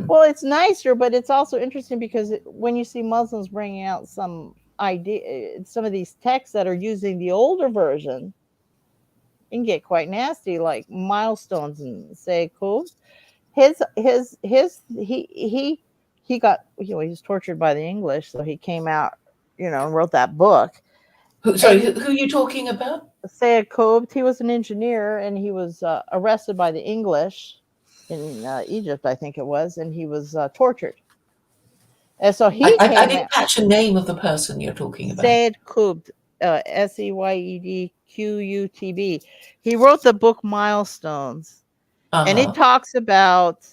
Well, it's nicer, but it's also interesting because when you see Muslims bringing out some of these texts that are using the older version, it can get quite nasty, like milestones and say cool. He got, he was tortured by the English, so he came out, and wrote that book. Sorry, And who are you talking about? Sayed Qutb, he was an engineer, and he was arrested by the English in Egypt, I think it was, and he was tortured. And so he I came didn't out. catch the name of the person you're talking about. Sayed Qutb, Seyedqutb. He wrote the book Milestones, Uh and it huh. talks about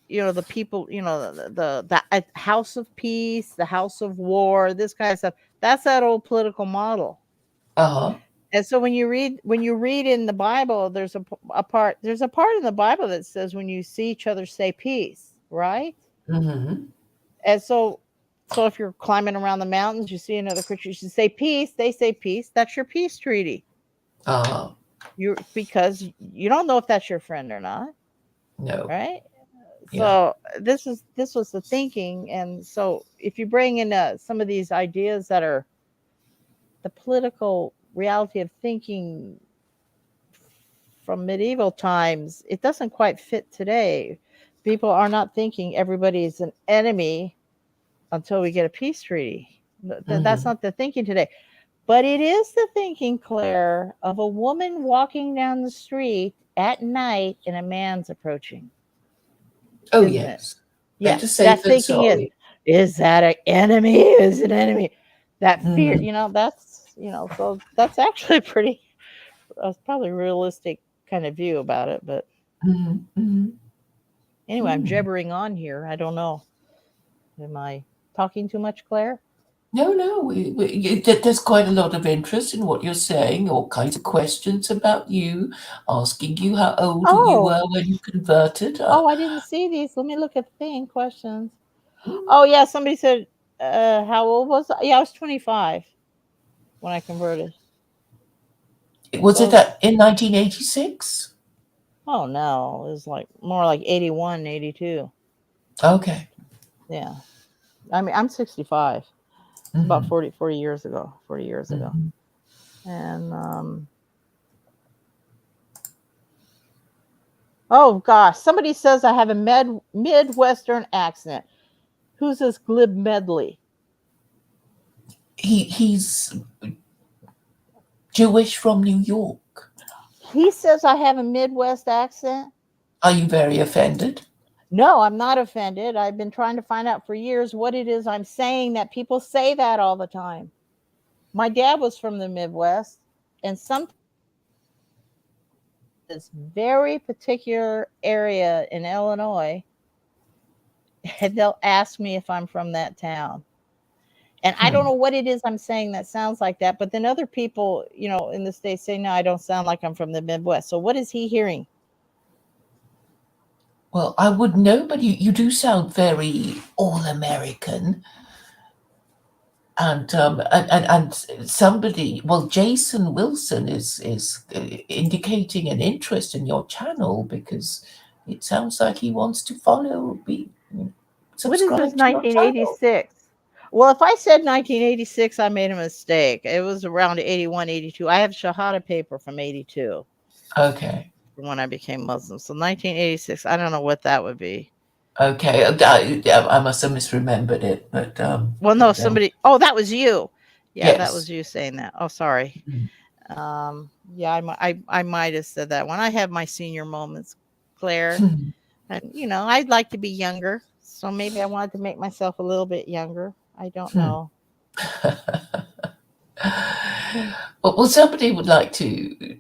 the people, the house of peace, the house of war, this kind of stuff. That's that old political model. Uh huh. And so when you read in the Bible, there's a part in the Bible that says when you see each other, say peace, right? Hmm. And so if you're climbing around the mountains, you see another creature, you should say peace. They say peace. That's your peace treaty. Uh huh. Because you don't know if that's your friend or not, No. right? Yeah. So this was the thinking. And so if you bring in some of these ideas that are the political reality of thinking from medieval times, it doesn't quite fit today. People are not thinking everybody's an enemy until we get a peace treaty. That's Hmm. not the thinking today. But it is the thinking, Claire, of a woman walking down the street at night and a man's approaching, Oh isn't it? yes. Yeah, Better safe that than thinking sorry. is that an enemy? Is an enemy? That fear, Hmm. so that's actually pretty, probably realistic kind of view about it. But Hmm. Hmm. anyway, I'm Hmm. jabbering on here. I don't know. Am I talking too much, Claire? No, no, there's quite a lot of interest in what you're saying, all kinds of questions about you, asking you how old you Oh, were when you converted. I didn't see these. Let me look at the thing. Questions. Mm, Oh yeah, somebody said, how old was I? Yeah, I was 25 when I converted. was it So, that in 1986? oh no, it was like more like 81, 82. Okay. Yeah. I mean, I'm 65. It's about Hmm. 40 years ago, 40 years ago. Hmm. And Oh gosh, somebody says I have a Midwestern accent. Who's this Glib Medley? He's Jewish from New York. He says I have a Midwest accent. Are you very offended? No, I'm not offended. I've been trying to find out for years what it is I'm saying that people say that all the time. My dad was from the Midwest, and some this very particular area in Illinois, and they'll ask me if I'm from that town. And I don't Hmm. know what it is I'm saying that sounds like that, but then other people, in the States say, no, I don't sound like I'm from the Midwest. So what is he hearing? Well, I would know, but you do sound very all-American. And somebody, well, Jason Wilson is indicating an interest in your channel because it sounds like he wants to What is this subscribe to your channel. 1986? Well, if I said 1986, I made a mistake. It was around 81, 82. I have Shahada paper from 82 Okay. from when I became Muslim. So 1986, I don't know what that would be. Okay, I must have misremembered it, but Well, no, somebody. Oh, that was you. Yeah, that was yes. you saying that. Oh, sorry. Mm. Yeah, I might have said that when I have my senior moments, Claire. And I'd like to be younger, so maybe I wanted to make myself a little bit younger. I don't know. Well, somebody would like to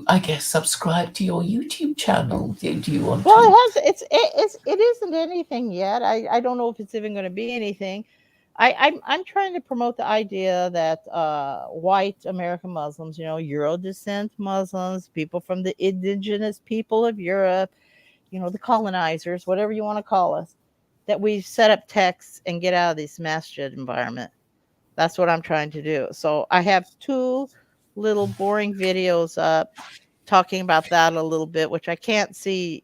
I guess subscribe to your YouTube channel. Do you want Well, to? it isn't anything yet. I don't know if it's even going to be anything. I'm trying to promote the idea that white American Muslims, Euro descent Muslims, people from the indigenous people of Europe, the colonizers, whatever you want to call us, that we set up texts and get out of this masjid environment. That's what I'm trying to do. So I have 2 little boring videos up talking about that a little bit, which I can't see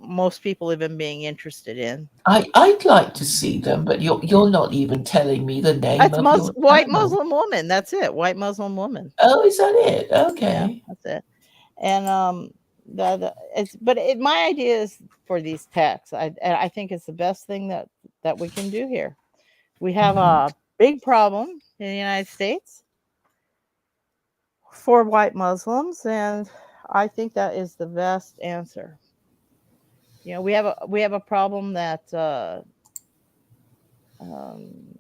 most people even being interested in. I'd like to see them, but you're not even telling me the name It's of your white channel. Muslim woman. That's it. White Muslim woman. Oh, is that it? Yeah, Okay. that's it. And my idea is for these texts. I think it's the best thing that we can do here. We have Mhm. a big problem in the United States for white Muslims, and I think that is the best answer. We have a problem that um,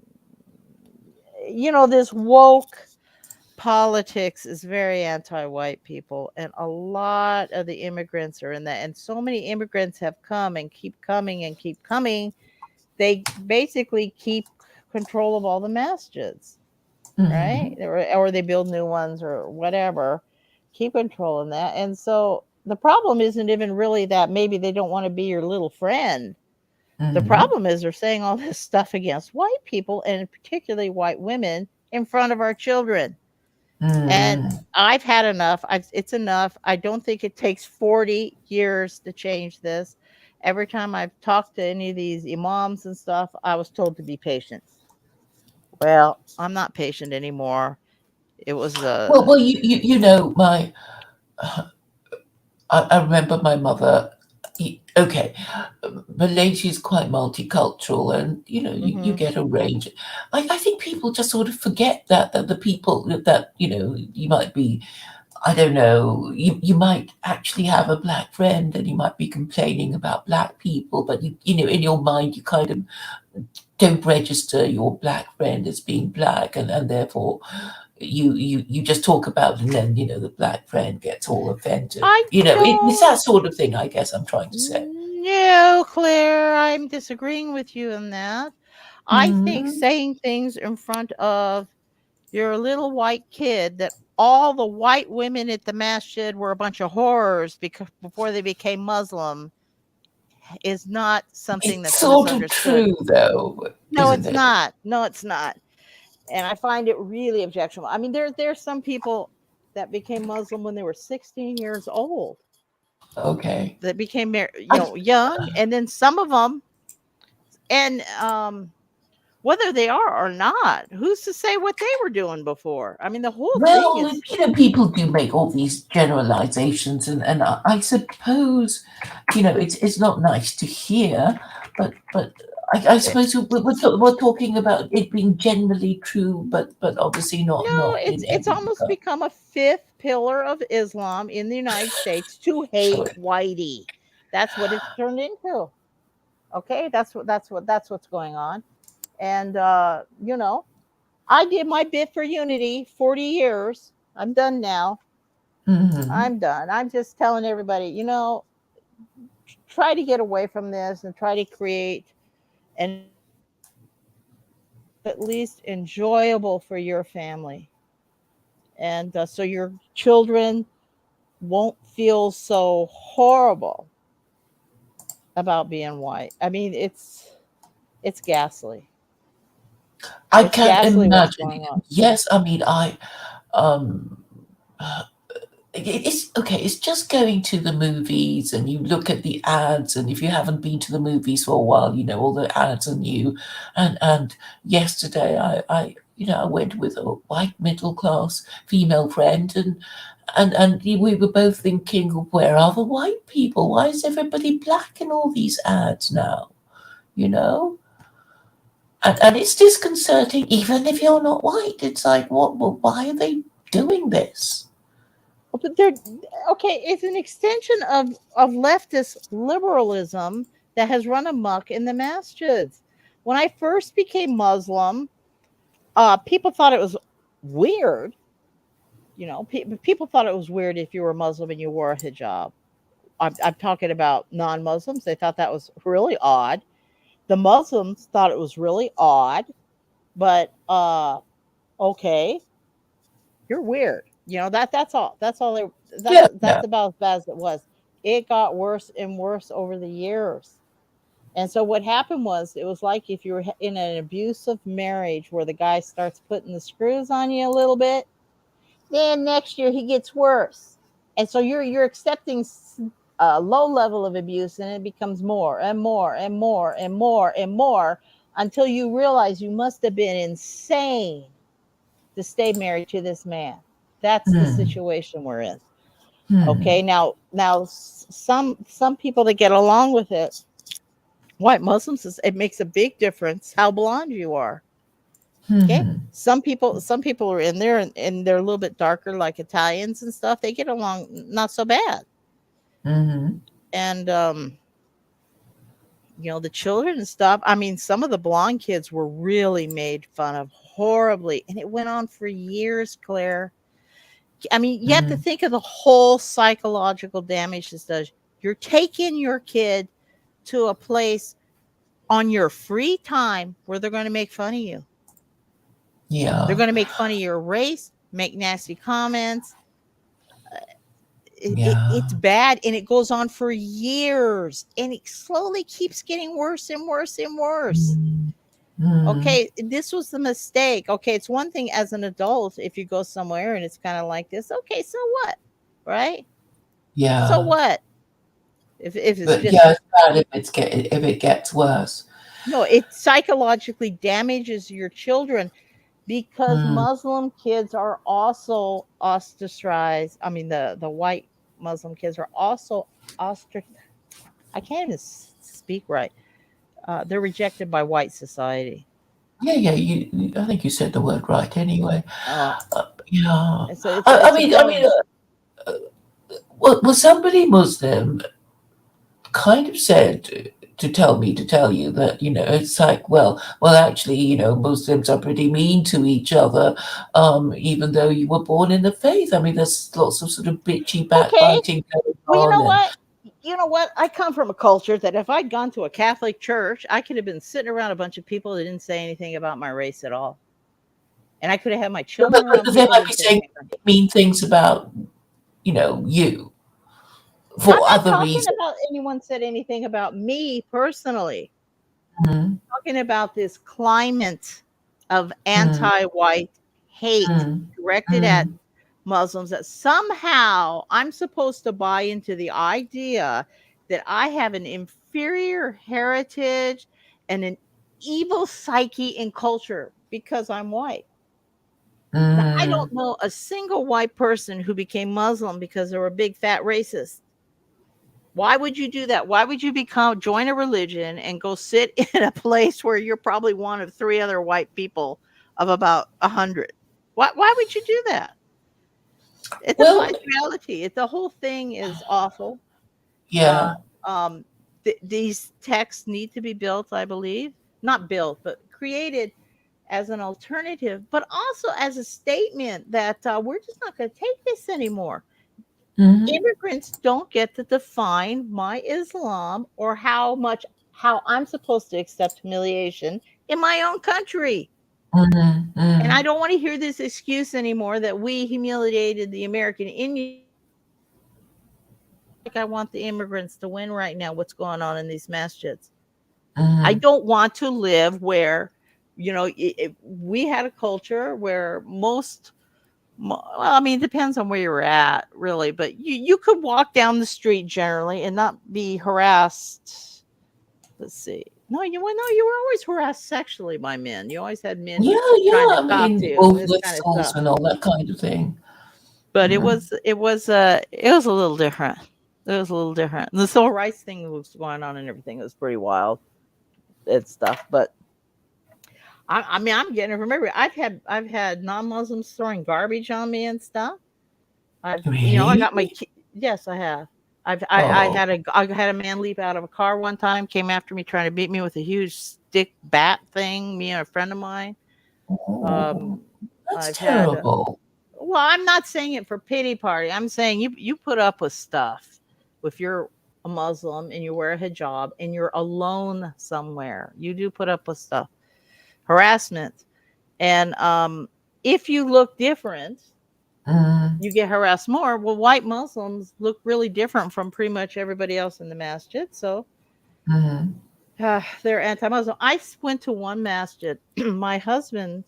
this woke politics is very anti-white people, and a lot of the immigrants are in that, and so many immigrants have come and keep coming and keep coming. They basically keep control of all the masjids, right? Mhm. Or they build new ones or whatever, keep controlling that. And so the problem isn't even really that maybe they don't want to be your little friend. The Mhm. problem is they're saying all this stuff against white people, and particularly white women, in front of our children. And Mhm. I've had enough. It's enough. I don't think it takes 40 years to change this. Every time I've talked to any of these imams and stuff, I was told to be patient. Well, I'm not patient anymore. It was Well, you know, I remember my mother. Okay, Malaysia is quite multicultural, and you mhm. get a range. I think people just sort of forget that the people that you might be. I don't know. You might actually have a black friend, and you might be complaining about black people, but in your mind you kind of don't register your black friend as being black, and therefore you just talk about it, and then the black friend gets all offended. I It's that don't sort of thing, I guess I'm trying to say. know, Claire. I'm disagreeing with you on that. I think Mhm. saying things in front of your little white kid that all the white women at the masjid were a bunch of horrors because before they became Muslim is not something It's that's sort of misunderstood. true, though, No, isn't it's it? not. No, it's not. And I find it really objectionable. I mean, there's some people that became Muslim when they were 16 years old Okay. that became I young, and then some of them, and whether they are or not. Who's to say what they were doing before? I mean, the whole thing Well, is people do make all these generalizations, and I suppose, it's not nice to hear, but I suppose we're talking about it being generally true, but obviously no, not in it's every almost regard. become a fifth pillar of Islam in the United States to So, hate whitey. That's what it's turned into. Okay, that's what's going on. And I did my bit for unity 40 years. I'm done now. mhm. I'm done. I'm just telling everybody, try to get away from this and try to create an at least enjoyable for your family. And so your children won't feel so horrible about being white. I mean, it's ghastly. I It's can't ghastly what's imagine. going on. Yes, I mean, um, it's okay. It's just going to the movies, and you look at the ads, and if you haven't been to the movies for a while, all the ads are new. And yesterday, I went with a white middle class female friend, and we were both thinking, where are the white people? Why is everybody black in all these ads now? You know. And it's disconcerting, even if you're not white. It's like, what? Well, why are they doing this? But they're okay. It's an extension of leftist liberalism that has run amok in the masjids. When I first became Muslim, people thought it was weird. People thought it was weird if you were Muslim and you wore a hijab. I'm talking about non-Muslims. They thought that was really odd. The Muslims thought it was really odd, but okay, you're weird. That's all. That's all they. Yeah, That's yeah. about as bad as it was. It got worse and worse over the years. And so what happened was, it was like if you were in an abusive marriage where the guy starts putting the screws on you a little bit, then next year he gets worse. And so you're accepting a low level of abuse, and it becomes more and more and more and more and more until you realize you must have been insane to stay married to this man. That's the Hmm. situation we're in. Hmm. Okay, now some people that get along with it, white Muslims, it makes a big difference how blonde you are. Okay, Hmm. some people are in there, and they're a little bit darker, like Italians and stuff. They get along not so bad. Hmm. And the children and stuff. I mean, some of the blonde kids were really made fun of horribly, and it went on for years, Claire. I mean, you have to Hmm. think of the whole psychological damage this does. You're taking your kid to a place on your free time where they're going to make fun of you. They're Yeah. going to make fun of your race, make nasty comments. It's Yeah. bad, and it goes on for years, and it slowly keeps getting worse and worse and worse. Hmm. Hmm. Okay, this was the mistake. Okay, it's one thing as an adult if you go somewhere and it's kind of like this. Okay, so what? Right? So Yeah. what? If it's But just yeah, it's bad if it gets worse. no, it psychologically damages your children because Hmm. Muslim kids are also ostracized. I mean, the white Muslim kids are also ostracized. I can't even speak right. They're rejected by white society. Yeah, yeah. I think you said the word right anyway. Uh, Yeah. I it's a mean, growing. well, somebody Muslim kind of said to tell you that it's like, well actually, Muslims are pretty mean to each other, even though you were born in the faith. I mean, there's lots of sort of bitchy Okay. backbiting going Well, you on, know and what? You know what? I come from a culture that if I'd gone to a Catholic church, I could have been sitting around a bunch of people that didn't say anything about my race at all. And I could have had my children around they people that might be didn't say saying anything about me. mean things about you I'm for not other talking reasons. about anyone said anything about me personally. Mm, I'm talking about this climate of mm, anti-white hate mm, directed at mm, Muslims, that somehow I'm supposed to buy into the idea that I have an inferior heritage and an evil psyche in culture because I'm white. Now, I Mm, don't know a single white person who became Muslim because they were a big fat racist. Why would you do that? Why would you join a religion and go sit in a place where you're probably one of three other white people of about 100? Why would you do that? It defies well, reality. The whole thing is awful. Uh, yeah. um, these texts need to be built, I believe, not built, but created as an alternative, but also as a statement that we're just not going to take this anymore. Mm-hmm. Immigrants don't get to define my Islam or how I'm supposed to accept humiliation in my own country. Mm-hmm. And I Mm-hmm. don't want to hear this excuse anymore that we humiliated the American Indian. Like I want the immigrants to win right now. What's going on in these masjids? I Mm-hmm. don't want to live where, we had a culture where well, I mean, it depends on where you're at, really, but you could walk down the street generally and not be harassed. Let's see. No, you were always harassed sexually by men. You always had men Yeah, trying yeah. to I talk to mean, you and wolf this kind of whistles stuff. and all that kind of thing. But Mm. it was a little different. It was a little different. The civil rights thing was going on and everything. It was pretty wild and stuff. But I mean, I'm getting it from everywhere. I've had non-Muslims throwing garbage on me and stuff. I Really? got yes, I have. Oh, I had a man leap out of a car one time, came after me trying to beat me with a huge stick bat thing. Me and a friend of mine. oh, Um, that's I've had. terrible. Well, I'm not saying it for pity party. I'm saying you put up with stuff if you're a Muslim and you wear a hijab and you're alone somewhere. You do put up with stuff, harassment, and if you look different Mm, you get harassed more. Well, white Muslims look really different from pretty much everybody else in the masjid. So mm, they're anti Muslim. Went to one masjid. My husband,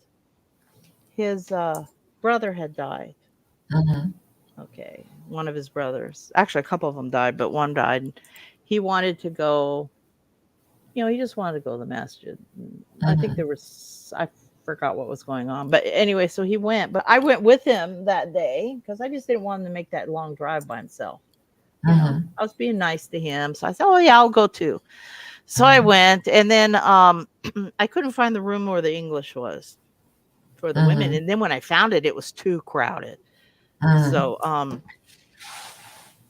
his brother had died. mm, Okay. One of his brothers. Actually, a couple of them died, but one died. He wanted to go, he just wanted to go to the masjid. I think mm, I forgot what was going on. But anyway, so he went. But I went with him that day because I just didn't want him to make that long drive by himself. mm, I was being nice to him. So I said, "Oh yeah, I'll go too." So I mm, went, and then I couldn't find the room where the English was for the women. mm, And then when I found it, it was too crowded. mm, So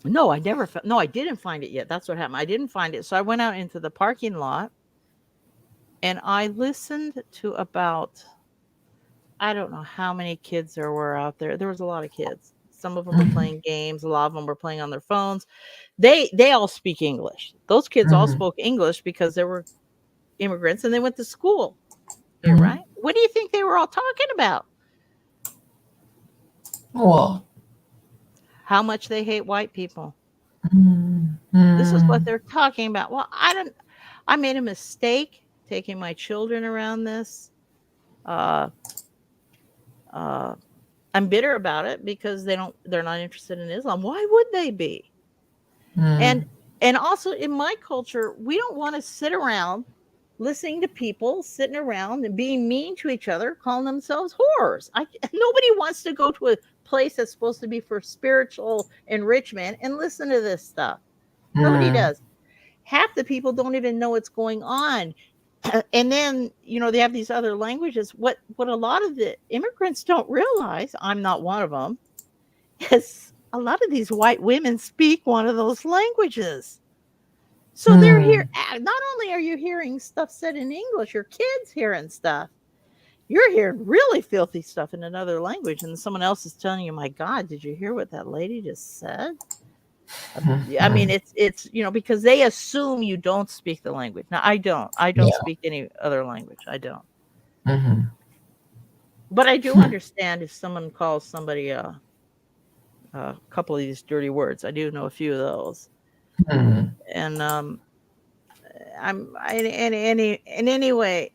no, no, I didn't find it yet. That's what happened. I didn't find it. So I went out into the parking lot and I listened to about I don't know how many kids there were out there. There was a lot of kids. Some of them were mm, playing games. A lot of them were playing on their phones. They all speak English. Those kids all mm, spoke English because they were immigrants and they went to school here, right? mm. What do you think they were all talking about? What? How much they hate white people. Mm, This is what mm, they're talking about. Well, I made a mistake taking my children around this. Uh, uh, I'm bitter about it because they're not interested in Islam. Why would they be? And mm, and also in my culture, we don't want to sit around listening to people sitting around and being mean to each other, calling themselves whores. Nobody wants to go to a place that's supposed to be for spiritual enrichment and listen to this stuff. Nobody mm, does. Half the people don't even know what's going on. And then, they have these other languages. What a lot of the immigrants don't realize, I'm not one of them, is a lot of these white women speak one of those languages. So they're here. mm. Not only are you hearing stuff said in English, your kids hearing stuff. You're hearing really filthy stuff in another language, and someone else is telling you, "My God, did you hear what that lady just said?" I mean, Mm. it's because they assume you don't speak the language. Now, I don't. I don't Yeah. speak any other language. I don't. Mhm. But I do understand if someone calls somebody a couple of these dirty words. I do know a few of those, Mm. and in any way,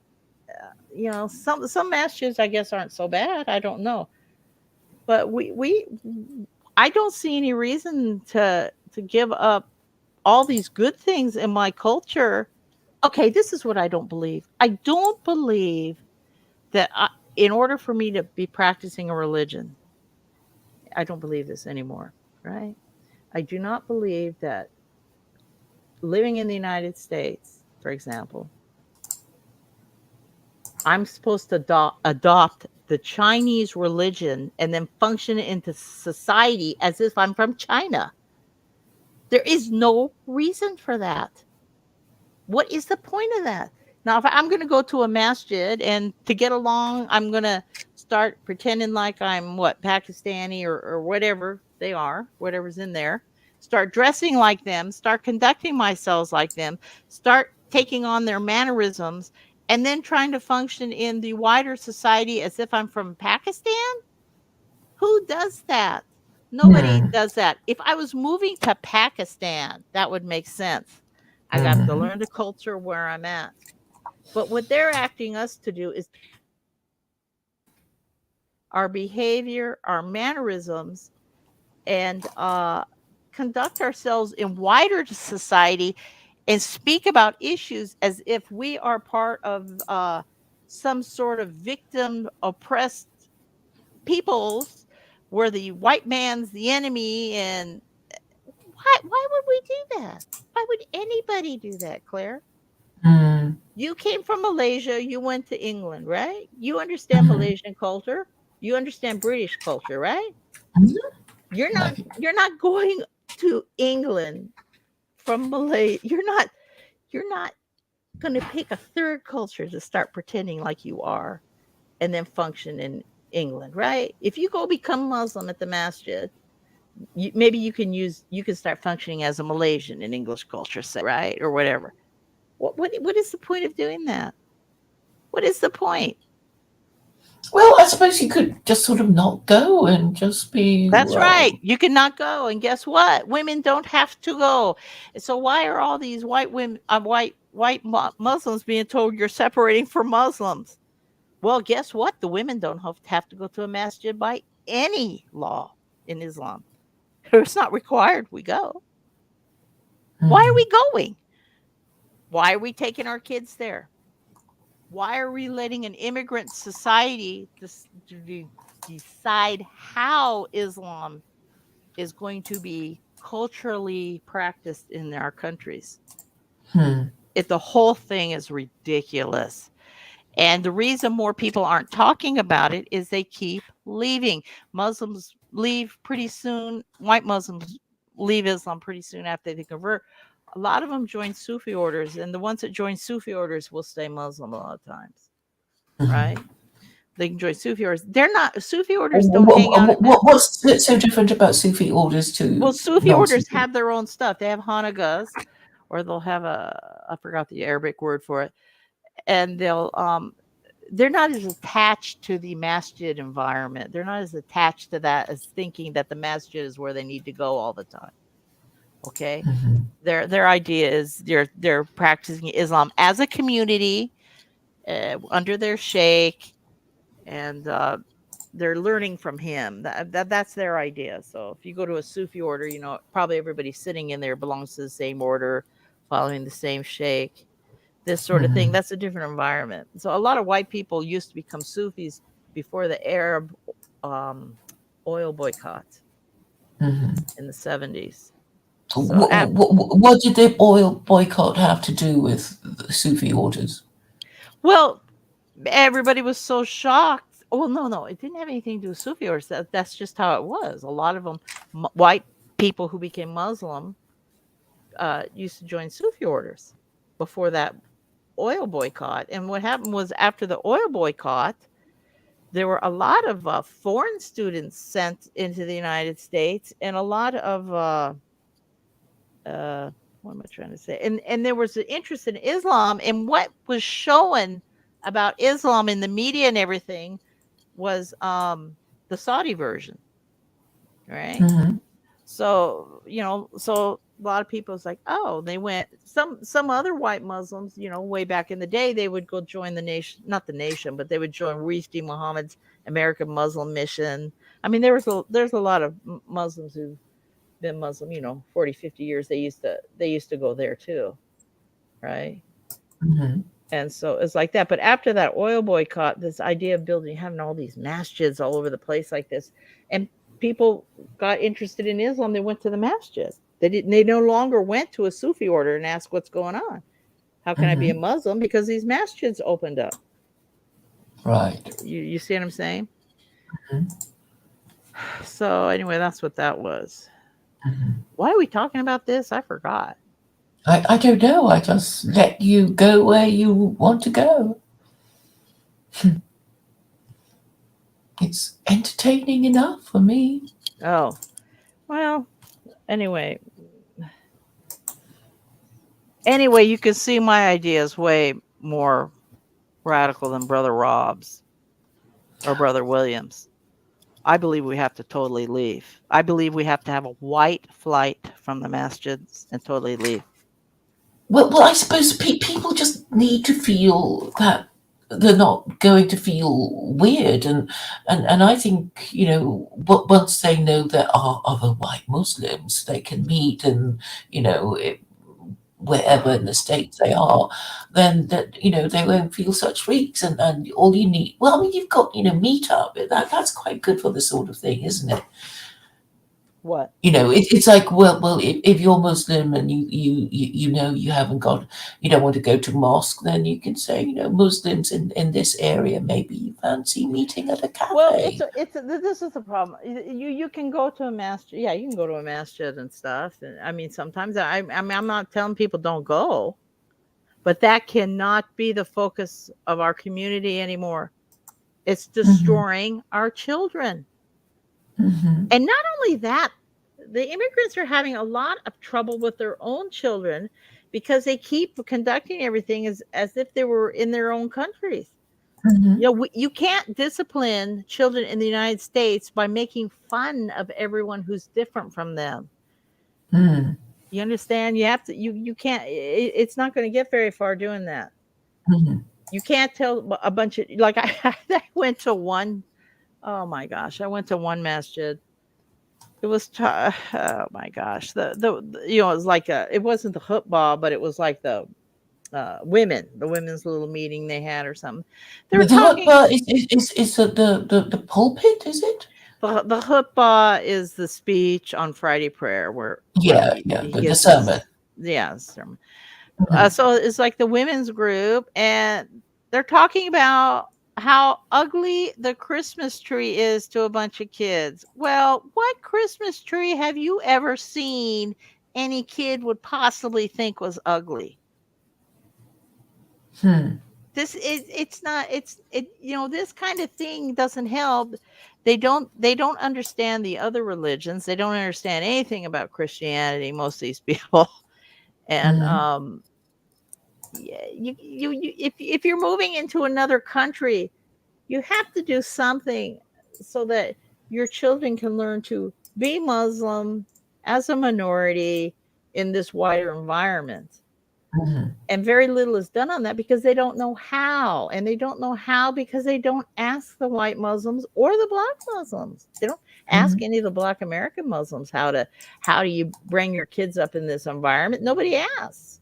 some matches I guess aren't so bad. I don't know, but I don't see any reason to give up all these good things in my culture. Okay, this is what I don't believe. I don't believe that in order for me to be practicing a religion, I don't believe this anymore, right? I do not believe that living in the United States, for example, I'm supposed to adopt the Chinese religion and then function into society as if I'm from China. There is no reason for that. What is the point of that? Now, if I'm going to go to a masjid and to get along, I'm going to start pretending like I'm Pakistani or whatever they are, whatever's in there, start dressing like them, start conducting myself like them, start taking on their mannerisms, and then trying to function in the wider society as if I'm from Pakistan? Who does that? Nobody Hmm. does that. If I was moving to Pakistan, that would make sense. I got to Hmm. learn the culture where I'm at. But what they're asking us to do is our behavior, our mannerisms, and conduct ourselves in wider society and speak about issues as if we are part of some sort of victim oppressed peoples where the white man's the enemy. And why would we do that? Why would anybody do that, Claire? Hmm. You came from Malaysia, you went to England, right? You understand Hmm. Malaysian culture, you understand British culture, right? Hmm. You're not Right. you're not going to England from Malay. You're not going to pick a third culture to start pretending like you are and then function in England, right? If you go become Muslim at the masjid, maybe you can start functioning as a Malaysian in English culture, say, right? Or whatever. What is the point of doing that? What is the point? Well, I suppose you could just sort of not go and just be, That's right. well, You cannot go. And guess what? Women don't have to go. So why are all these white women, Muslims being told you're separating from Muslims? Well, guess what? The women don't have to go to a masjid by any law in Islam. It's not required we go. Why are hmm. we going? Why are we taking our kids there? Why are we letting an immigrant society decide how Islam is going to be culturally practiced in our countries? Hmm. The whole thing is ridiculous. And the reason more people aren't talking about it is they keep leaving. Muslims leave pretty soon. White Muslims leave Islam pretty soon after they convert. A lot of them join Sufi orders, and the ones that join Sufi orders will stay Muslim a lot of times, right? They can join Sufi orders. They're not Sufi orders don't hang out at What's so different about Sufi orders well, to Sufi orders non-Sufi? have their own stuff. They have Hanagas, or they'll have I forgot the Arabic word for it, and they're not as attached to the masjid environment. They're not as attached to that as thinking that the masjid is where they need to go all the time. Okay, Hmm. their idea is they're practicing Islam as a community under their sheikh, and they're learning from him. That's their idea. So if you go to a Sufi order, probably everybody sitting in there belongs to the same order, following the same sheikh, this sort of thing. Hmm. That's a different environment. So a lot of white people used to become Sufis before the Arab um, oil boycott Hmm. in the 70s. So What did the oil boycott have to do with the Sufi orders? well, everybody was so shocked. Well, no, it didn't have anything to do with Sufi orders. That's just how it was. A lot of them, white people who became Muslim, used to join Sufi orders before that oil boycott. And what happened was after the oil boycott, there were a lot of foreign students sent into the United States, and a lot of what am I trying to say? And there was an interest in Islam, and what was shown about Islam in the media and everything was the Saudi version, right? Hmm. So, so a lot of people was like, oh, they went some other white Muslims, way back in the day, they would go join the nation, not the nation, but they would join Rifti Muhammad's American Muslim Mission. I mean, there's a lot of Muslims who've been Muslim, 40, 50 years. They used to go there too, right? Mhm. And so it's like that. But after that oil boycott, this idea of having all these masjids all over the place like this, and people got interested in Islam, they went to the masjid. They no longer went to a Sufi order and asked what's going on. How can I be a Mhm. Muslim? Because these masjids opened up. Right. You see what I'm saying? Mhm. So anyway, that's what that was. Mhm. Why are we talking about this? I forgot. I don't know. I just let you go where you want to go. It's entertaining enough for me. Oh, well, anyway. Anyway, you can see my idea is way more radical than Brother Rob's or Brother Williams. I believe we have to totally leave. I believe we have to have a white flight from the masjids and totally leave. Well, I suppose people just need to feel that they're not going to feel weird, and I think once they know there are other white Muslims, they can meet, and wherever in the states they are, then that they won't feel such freaks, and all you need. Well, I mean, you've got Meetup. That's quite good for this sort of thing, isn't it? What? It's like, well, if you're Muslim and you haven't got, you don't want to go to mosque, then you can say, Muslims in this area, maybe you fancy meeting at a Well, cafe. this is the problem. You can go to a masjid. Yeah, you can go to a masjid and stuff. And I mean, sometimes I mean, I'm not telling people don't go, but that cannot be the focus of our community anymore. It's Hmm. destroying our children. Hmm. And not only that, the immigrants are having a lot of trouble with their own children because they keep conducting everything as if they were in their own countries. Hmm. You can't discipline children in the United States by making fun of everyone who's different from them. Hmm. You understand? You have to. You can't. It's not going to get very far doing that. Hmm. You can't tell a bunch of like I went to one. Oh my gosh, I went to one masjid. It was oh my gosh, it was like it wasn't the khutbah, but it was like the women's little meeting they had or something. They were The talking. khutbah is the pulpit, is it? The khutbah is the speech on Friday prayer where Yeah, he, yeah, he the gives sermon. his sermon. Hmm. So it's like the women's group, and they're talking about how ugly the Christmas tree is to a bunch of kids. Well, what Christmas tree have you ever seen any kid would possibly think was ugly? Hmm. This is it's not it's it this kind of thing doesn't help. They don't understand the other religions. They don't understand anything about Christianity, most of these people. And Hmm. yeah, if you're moving into another country, you have to do something so that your children can learn to be Muslim as a minority in this wider environment. Hmm. And very little is done on that because they don't know how. And they don't know how because they don't ask the white Muslims or the black Muslims. They don't ask Hmm. any of the black American Muslims how do you bring your kids up in this environment. Nobody asks.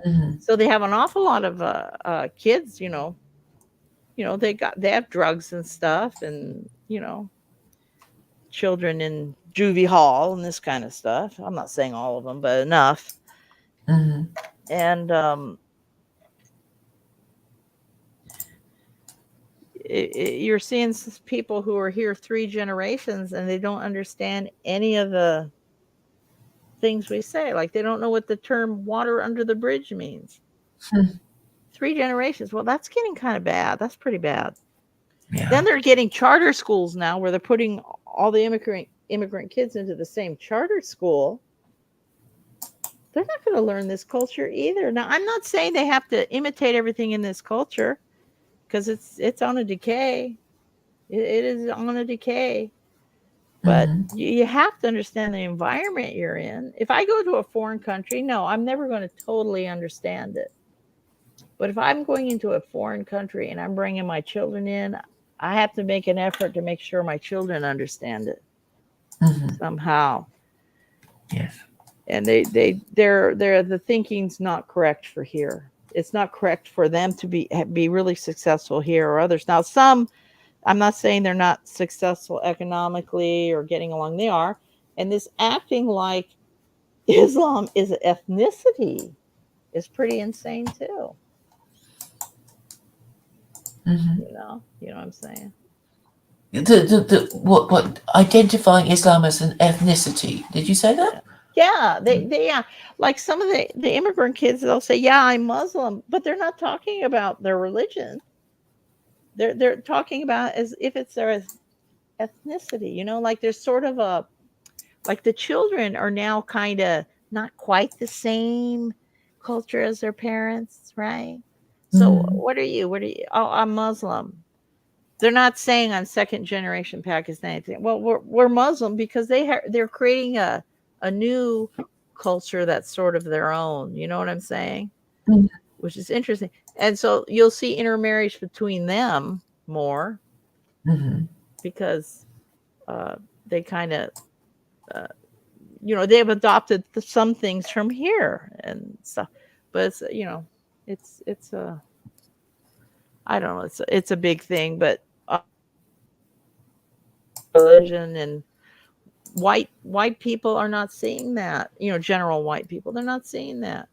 Hmm. So they have an awful lot of kids, they have drugs and stuff, and children in juvie hall and this kind of stuff. I'm not saying all of them, but enough. Hmm. And you're seeing people who are here 3 generations and they don't understand any of the things we say. Like they don't know what the term water under the bridge means. 3 generations. Well, that's getting kind of bad. That's pretty bad. Then Yeah. they're getting charter schools now where they're putting all the immigrant kids into the same charter school. They're not going to learn this culture either. Now, I'm not saying they have to imitate everything in this culture because it's on a decay. It is on a decay. But Hmm. you have to understand the environment you're in. If I go to a foreign country, no, I'm never going to totally understand it. But if I'm going into a foreign country and I'm bringing my children in, I have to make an effort to make sure my children understand it Hmm. somehow. Yes. And they're the thinking's not correct for here. It's not correct for them to be really successful here or others. Now, some, I'm not saying they're not successful economically or getting along. They are. And this acting like Islam is an ethnicity is pretty insane too. Hmm. You know what I'm saying? What identifying Islam as an ethnicity? Did you say that? Yeah, yeah. Like some of the immigrant kids, they'll say, "Yeah, I'm Muslim," but they're not talking about their religion. They're talking about as if it's their ethnicity. Like there's sort of a like the children are now kind of not quite the same culture as their parents, right? So Mm-hmm. what are you? What are you? Oh, I'm Muslim. They're not saying I'm second generation Pakistani. Well, we're Muslim because they're creating a new culture that's sort of their own. You know what I'm saying? Which is interesting. And so you'll see intermarriage between them more Mm-hmm. because uh, they kind of uh, they've adopted some things from here and stuff. But it's a I don't know. It's a big thing, but religion and white people are not seeing that. General white people, they're not seeing that.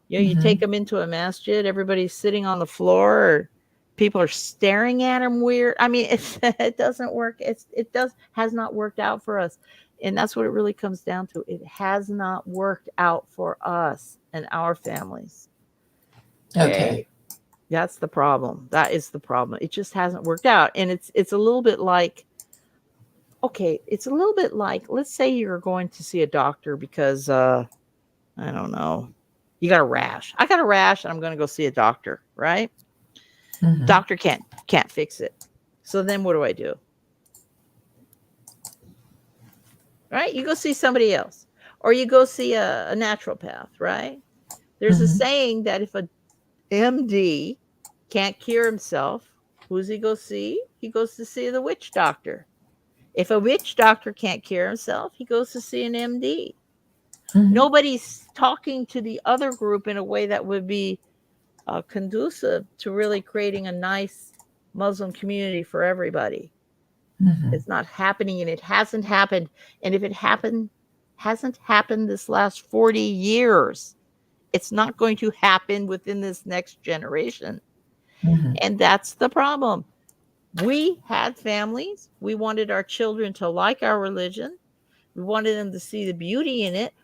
You take Mm-hmm. them into a masjid, everybody's sitting on the floor, or people are staring at them weird. I mean, it doesn't work. Has not worked out for us, and that's what it really comes down to. It has not worked out for us and our families. Okay, Okay. that's the problem. That is the problem. It just hasn't worked out, and it's a little bit like okay, it's a little bit like let's say you're going to see a doctor because I don't know, you got a rash. I got a rash and I'm going to go see a doctor, right? Mm-hmm. Doctor can't fix it. So then what do I do? Right? You go see somebody else or you go see a naturopath, right? There's a Mm-hmm. saying that if a MD can't cure himself, who's he go see? He goes to see the witch doctor. If a witch doctor can't cure himself, he goes to see an MD. Mm-hmm. Nobody's talking to the other group in a way that would be conducive to really creating a nice Muslim community for everybody. Mm-hmm. It's not happening and it hasn't happened. And if it hasn't happened this last 40 years, it's not going to happen within this next generation. Mm-hmm. And that's the problem. We had families. We wanted our children to like our religion. We wanted them to see the beauty in it.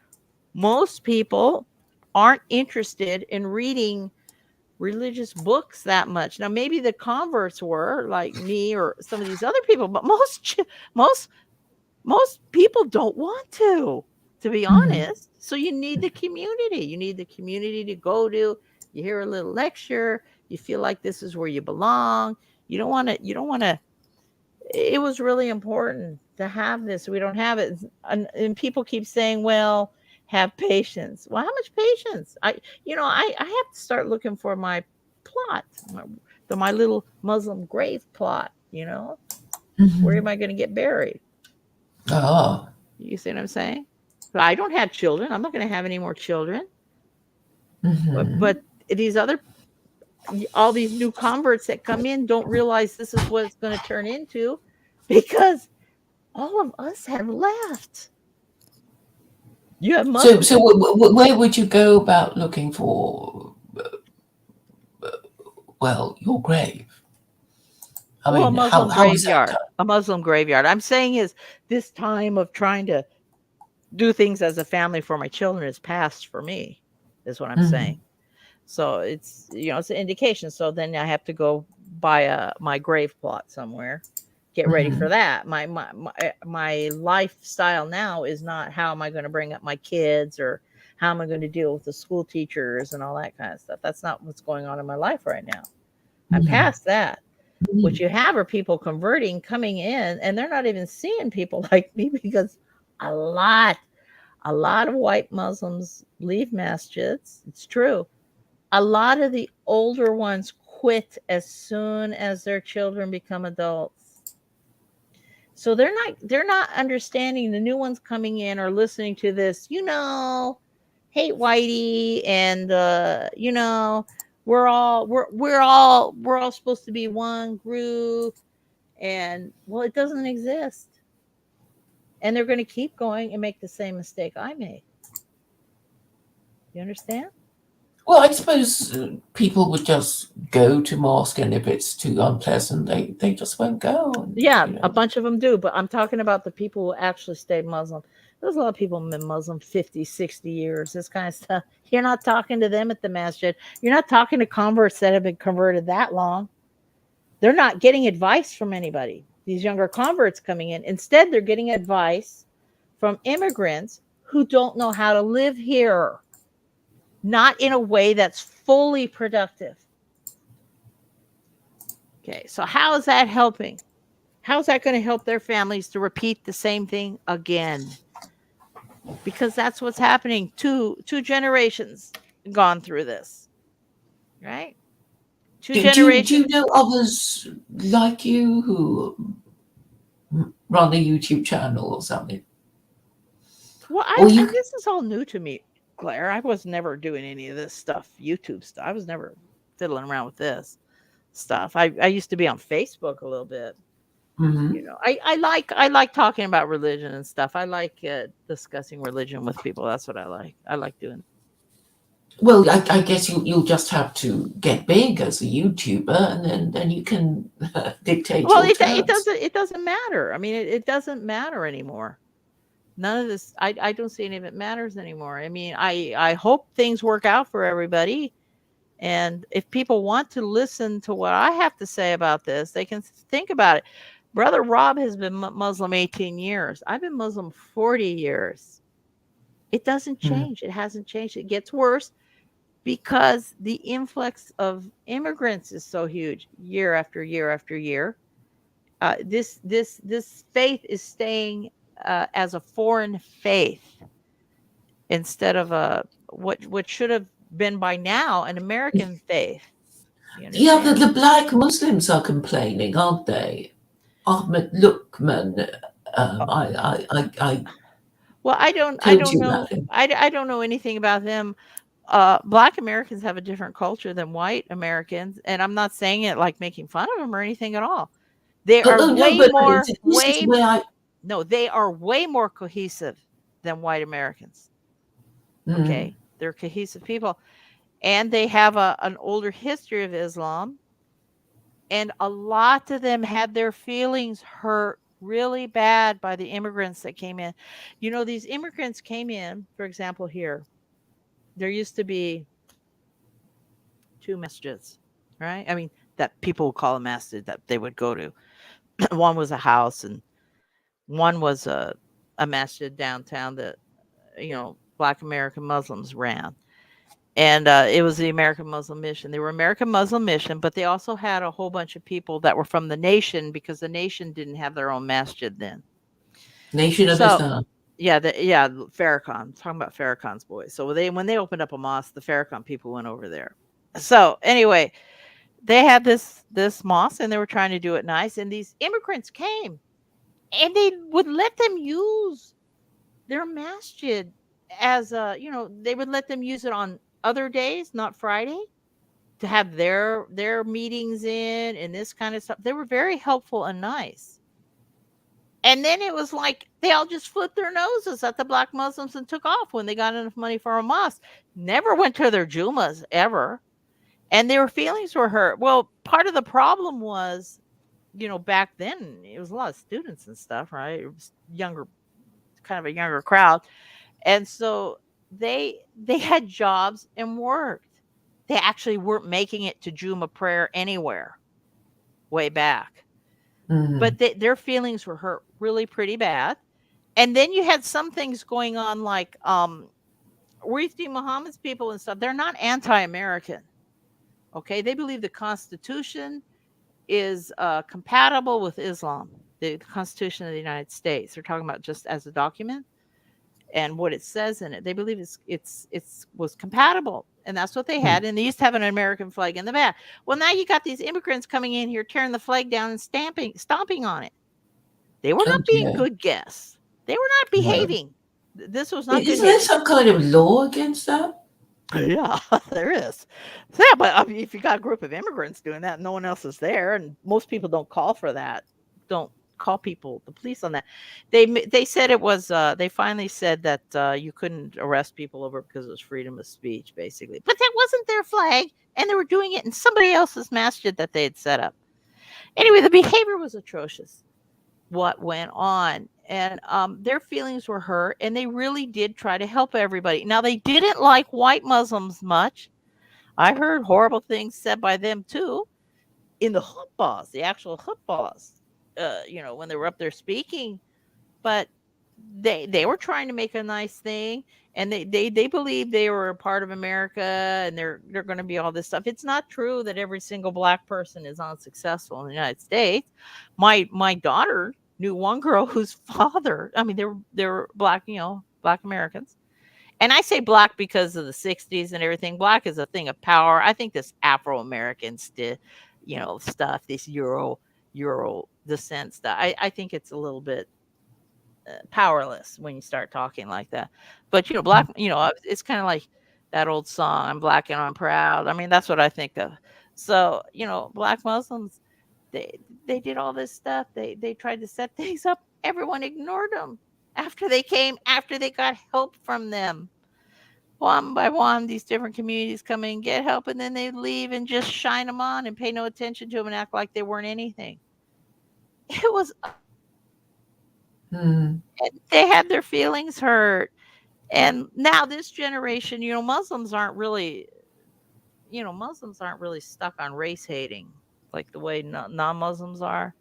Most people aren't interested in reading religious books that much. Now, maybe the converts were like me or some of these other people, but most most people don't want to be Mm-hmm. honest. So you need the community. You need the community to go to. You hear a little lecture. You feel like this is where you belong. You don't want to. You don't want to. It was really important to have this. We don't have it, and people keep saying, "Well, have patience." Well, how much patience? I have to start looking for my plot, my little Muslim grave plot. Where am Mm-hmm. I going to get buried? Oh. You see what I'm saying? But I don't have children. I'm not going to have any more children. Mm-hmm. But these other, all these new converts that come in don't realize this is what it's going to turn into because all of us have left. You have So, Muslim. where would you go about looking for, well, your grave? I Well, a mean, Muslim how is that graveyard. A Muslim graveyard. I'm saying is this time of trying to do things as a family for my children is past for me, is what I'm done? Mm-hmm. saying. So it's an indication. So then I have to go buy my grave plot somewhere, get ready Mm-hmm. for that. My lifestyle now is not how am I going to bring up my kids or how am I going to deal with the school teachers and all that kind of stuff. That's not what's going on in my life right now. I'm Mm-hmm. past that. What you have are people converting, coming in, and they're not even seeing people like me because a lot, a lot of white Muslims leave masjids. It's true. A lot of the older ones quit as soon as their children become adults. So they're not understanding the new ones coming in or listening to this, hate whitey and we're all supposed to be one group, and well, it doesn't exist. And they're going to keep going and make the same mistake I made. You understand? Well, I suppose people would just go to mosque, and if it's too unpleasant, they just won't go. And, Yeah, you a know, bunch of them do, but I'm talking about the people who actually stayed Muslim. There's a lot of people who've been Muslim 50, 60 years, this kind of stuff. You're not talking to them at the masjid. You're not talking to converts that have been converted that long. They're not getting advice from anybody. These younger converts coming in. Instead, they're getting advice from immigrants who don't know how to live here, not in a way that's fully productive. Okay, so how is that helping? How's that going to help their families to repeat the same thing again? Because that's what's happening. Two generations gone through this, right? Two do you generations. know others like you who run a YouTube channel or something? Well, Or you this is all new to me, Claire. I was never doing any of this stuff, YouTube stuff. I was never fiddling around with this stuff. I used to be on Facebook a little bit. Mhm. You know, I like talking about religion and stuff. I like discussing religion with people. That's what I like. I like doing. Well, I guess you'll just have to get big as a YouTuber, and then you can dictate Well, your it terms. doesn't matter. I mean, it doesn't matter anymore. None of this. I don't see any of it matters anymore. I mean, I hope things work out for everybody. And if people want to listen to what I have to say about this, they can think about it. Brother Rob has been Muslim 18 years. I've been Muslim 40 years. It doesn't Mm. change. It hasn't changed. It gets worse because the influx of immigrants is so huge year after year after year. This faith is staying as a foreign faith instead of a what should have been by now an American faith. You Yeah, understand? the black Muslims are complaining, aren't they? Ahmed Lukman, Uh, I Well, I told don't you about know. him. I don't know anything about them. Black Americans have a different culture than white Americans, and I'm not saying it like making fun of them or anything at all. They Oh, are oh no, way but more this is way where I. no, they are way more cohesive than white Americans. Mm, Okay? They're cohesive people, and they have an older history of Islam, and a lot of them had their feelings hurt really bad by the immigrants that came in. You know, these immigrants came in, for example, here. There used to be two masjids, right? I mean, that people would call a masjid that they would go to. One was a house, and one was a masjid downtown that Black American Muslims ran. And it was the American Muslim Mission. They were American Muslim Mission, but they also had a whole bunch of people that were from the nation because the nation didn't have their own masjid then. Nation of So Islam. yeah, Farrakhan. I'm talking about Farrakhan's boys. So when they opened up a mosque, the Farrakhan people went over there. So anyway, they had this mosque and they were trying to do it nice. And these immigrants came and they would let them use their masjid as they would let them use it on other days, not Friday, to have their meetings in and this kind of stuff. They were very helpful and nice. And then it was like they all just flipped their noses at the black Muslims and took off when they got enough money for a mosque. Never went to their Jumas ever. And their feelings were hurt. Well, part of the problem was, back then it was a lot of students and stuff, right? It was younger, kind of a younger crowd. And so they had jobs and worked. They actually weren't making it to Juma prayer anywhere way back. Mm. But their feelings were hurt really pretty bad. And then you had some things going on like Ruthie Muhammad's people and stuff. They're not anti-American. Okay, they believe the Constitution is compatible with Islam, the Constitution of the United States. They're talking about just as a document and what it says in it. They believe it's was compatible, and that's what they Mm. had. And they used to have an American flag in the back. Well, now you got these immigrants coming in here, tearing the flag down and stomping on it. They were Oh not being dear. good guests. They were not No. behaving. This was not good Isn't there behavior. some kind of law against that? Yeah, there is. So, yeah, but I mean, if you got a group of immigrants doing that, no one else is there, and most people don't call for that. Don't call people, the police on that. They said it was. They finally said that you couldn't arrest people over because it was freedom of speech, basically. But that wasn't their flag, and they were doing it in somebody else's masjid that they had set up. Anyway, the behavior was atrocious. What went on, and their feelings were hurt, and they really did try to help everybody. Now they didn't like white Muslims much. I heard horrible things said by them too in the khutbahs, the actual khutbahs, when they were up there speaking. But they were trying to make a nice thing, and they believe they were a part of America, and they're going to be all this stuff. It's not true that every single black person is unsuccessful in the United States. My daughter knew one girl whose father, I mean, they were black, black Americans. And I say black because of the 60s and everything. Black is a thing of power. I think this Afro Americans did, stuff, this Euro descent stuff. I think it's a little bit powerless when you start talking like that. But black, it's kind of like that old song, "I'm black and I'm proud." I mean, that's what I think of. So, black Muslims, they did all this stuff. They tried to set things up. Everyone ignored them after they got help from them. One by one, these different communities come in and get help, and then they leave and just shine them on and pay no attention to them and act like they weren't anything. It was Hmm. they had their feelings hurt. And now this generation, Muslims aren't really stuck on race hating like the way non-Muslims are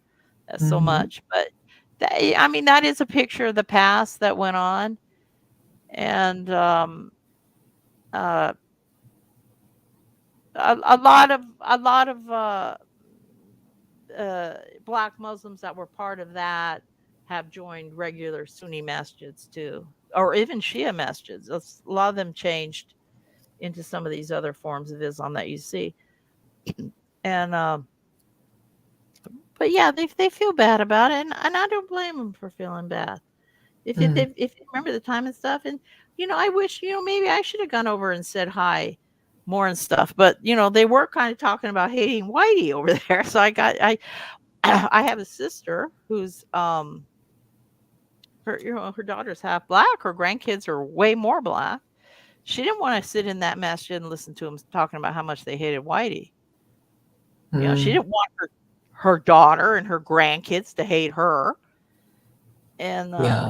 so Mhm. much. But I mean, that is a picture of the past that went on. And uh, a lot of black Muslims that were part of that have joined regular Sunni masjids too, or even Shia masjids. A lot of them changed into some of these other forms of Islam that you see. And but yeah, they feel bad about it, and I don't blame them for feeling bad. Mm. If you remember the time and stuff, and I wish maybe I should have gone over and said hi more and stuff, but they were kind of talking about hating Whitey over there, so I have a sister who's her daughter's half black, her grandkids are way more black. She didn't want to sit in that masjid and listen to them talking about how much they hated Whitey. She Mm. didn't want her daughter and her grandkids to hate her. And Yeah.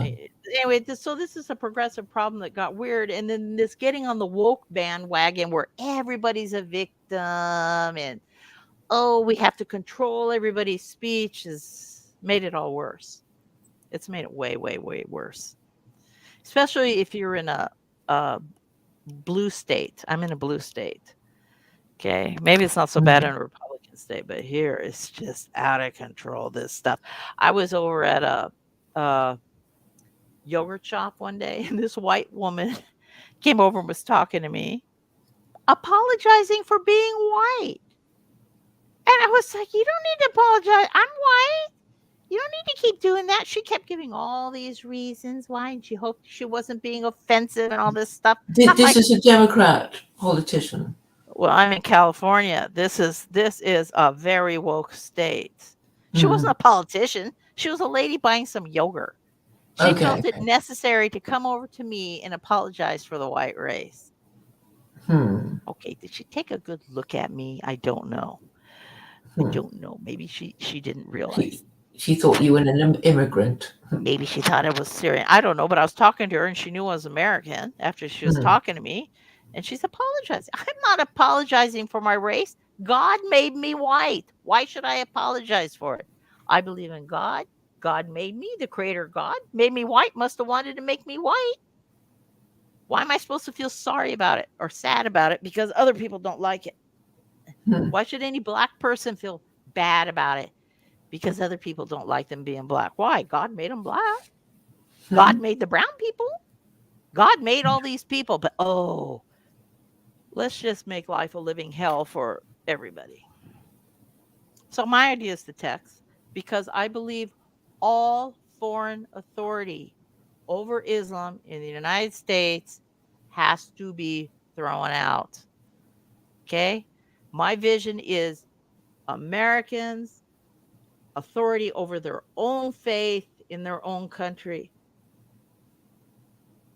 anyway, this is a progressive problem that got weird, and then this getting on the woke bandwagon where everybody's a victim, and we have to control everybody's speech has made it all worse. It's made it way, way, way worse, especially if you're in a blue state. I'm in a blue state. Okay, maybe it's not so bad Mm. in a Republican state, but here it's just out of control. This stuff. I was over at a yogurt shop one day, and this white woman came over and was talking to me, apologizing for being white. And I was like, "You don't need to apologize. I'm white. You don't need to keep doing that." She kept giving all these reasons why, and she hoped she wasn't being offensive and all this stuff. I'm This like, is a Democrat politician. "Well, I'm in California. This is a very woke state." She wasn't Mm. a politician. She was a lady buying some yogurt. She Okay. felt it Okay. necessary to come over to me and apologize for the white race. Hmm. Okay, did she take a good look at me? I don't know. I Hmm. don't know. Maybe she didn't realize. She she thought you were an immigrant. Maybe she thought it was Syrian. I don't know, but I was talking to her and she knew I was American after she was Hmm. talking to me, and she's apologizing. I'm not apologizing for my race. God made me white. Why should I apologize for it? I believe in God. God made me. The creator God made me white. Must have wanted to make me white. Why am I supposed to feel sorry about it or sad about it because other people don't like it? Hmm. Why should any black person feel bad about it because other people don't like them being black? Why? God made them black. God Hmm. made the brown people. God made all these people, but let's just make life a living hell for everybody. So my idea is to text because I believe all foreign authority over Islam in the United States has to be thrown out. Okay? My vision is Americans authority over their own faith in their own country.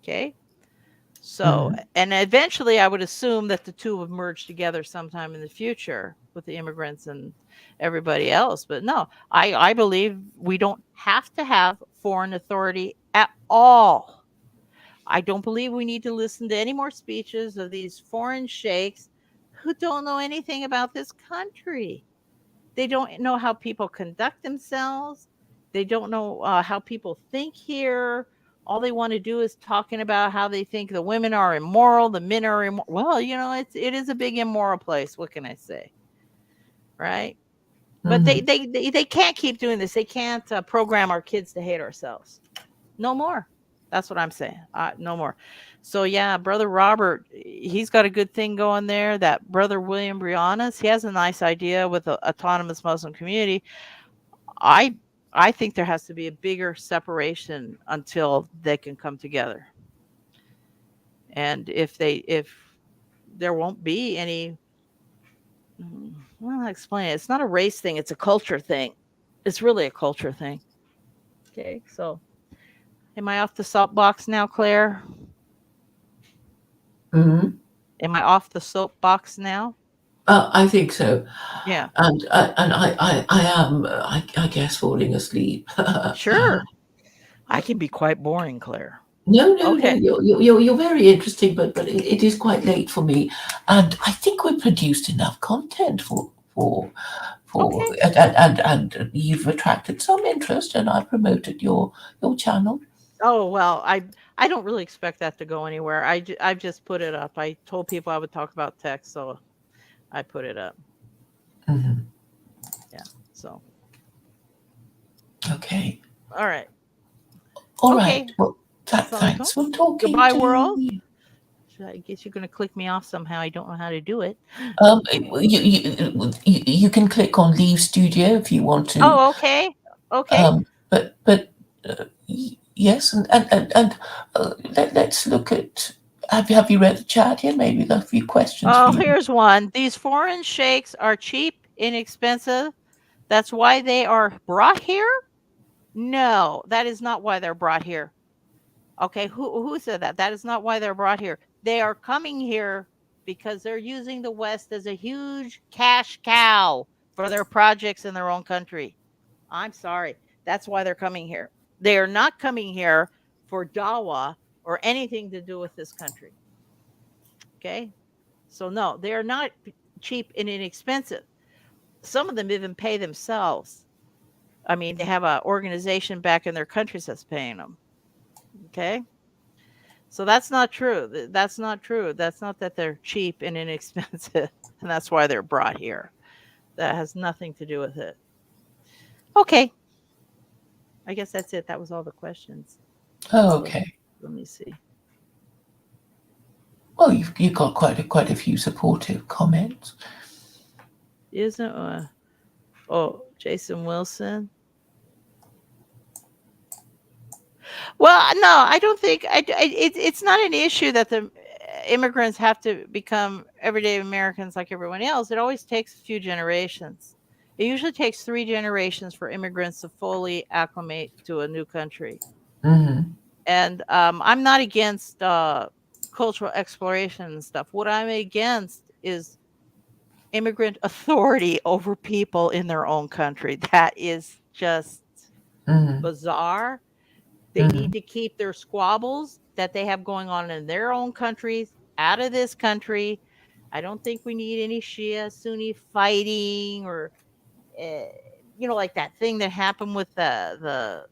Okay? So, and eventually I would assume that the two would merge together sometime in the future with the immigrants and everybody else. But no, I believe we don't have to have foreign authority at all. I don't believe we need to listen to any more speeches of these foreign sheikhs who don't know anything about this country. They don't know how people conduct themselves. They don't know how people think here. All they want to do is talking about how they think the women are immoral, the men are immoral. Well, it is a big immoral place. What can I say? Right? But they can't keep doing this. They can't program our kids to hate ourselves. No more. That's what I'm saying. No more. So yeah, Brother Robert, he's got a good thing going there. That Brother William Briannas, he has a nice idea with the autonomous Muslim community. I think there has to be a bigger separation until they can come together. And if there won't be any, well, I'll explain it. It's not a race thing. It's a culture thing. It's really a culture thing. Okay. So am I off the soapbox now, Claire? Am I off the soapbox now? I think so. Yeah. And I am, I guess, falling asleep. Sure. I can be quite boring, Claire. No, Okay. you're very interesting, but it is quite late for me, and I think we produced enough content Okay. and you've attracted some interest, and I promoted your channel. Oh, well, I don't really expect that to go anywhere. I've just put it up. I told people I would talk about text, so I put it up. Yeah. So. Okay. All right. All right. Well, thanks for talking. Goodbye, world. I guess you're going to click me off somehow. I don't know how to do it. You can click on Leave Studio if you want to. Oh, okay. Okay. But yes, and let's look at. Have you read the chat here? Maybe there are a few questions. Oh, here's one. These foreign sheikhs are cheap, inexpensive. That's why they are brought here? No, that is not why they're brought here. Okay, who said that? That is not why they're brought here. They are coming here because they're using the West as a huge cash cow for their projects in their own country. I'm sorry. That's why they're coming here. They are not coming here for dawah or anything to do with this country. Okay? So no, they are not cheap and inexpensive. Some of them even pay themselves. I mean, they have an organization back in their countries that's paying them. Okay? So that's not true. That's not true. That's not that they're cheap and inexpensive, and that's why they're brought here. That has nothing to do with it. Okay. I guess that's it. That was all the questions. Oh, okay. So, let me see. Well, you've got quite a few supportive comments. Isn't Jason Wilson? Well, no, I don't think it's not an issue that the immigrants have to become everyday Americans like everyone else. It always takes a few generations. It usually takes 3 generations for immigrants to fully acclimate to a new country. And I'm not against cultural exploration and stuff. What I'm against is immigrant authority over people in their own country. That is just bizarre. They need to keep their squabbles that they have going on in their own countries out of this country. I don't think we need any Shia Sunni fighting or like that thing that happened with that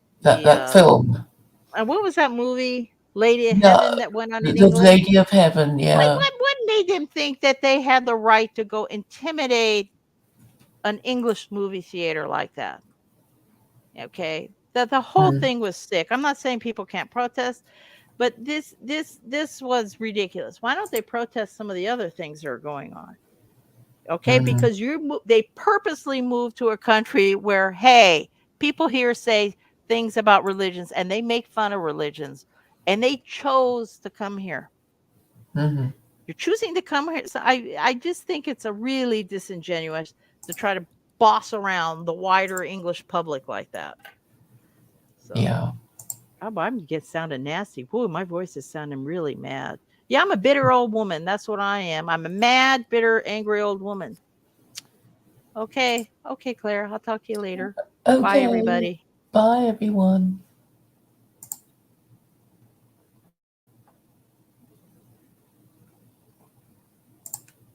film. What was that movie? Lady of Heaven that went on in The England? Lady of Heaven, yeah. What made them think that they had the right to go intimidate an English movie theater like that? Okay. The whole thing was sick. I'm not saying people can't protest, but this was ridiculous. Why don't they protest some of the other things that are going on? Okay, because they purposely moved to a country where, hey, people here say things about religions and they make fun of religions, and they chose to come here. You're choosing to come here. So I just think it's a really disingenuous to try to boss around the wider English public like that. So Yeah. I'm get sounding nasty. Whoa, my voice is sounding really mad. Yeah, I'm a bitter old woman. That's what I am. I'm a mad, bitter, angry old woman. Okay, Claire. I'll talk to you later. Bye, Okay. everybody. Bye, everyone.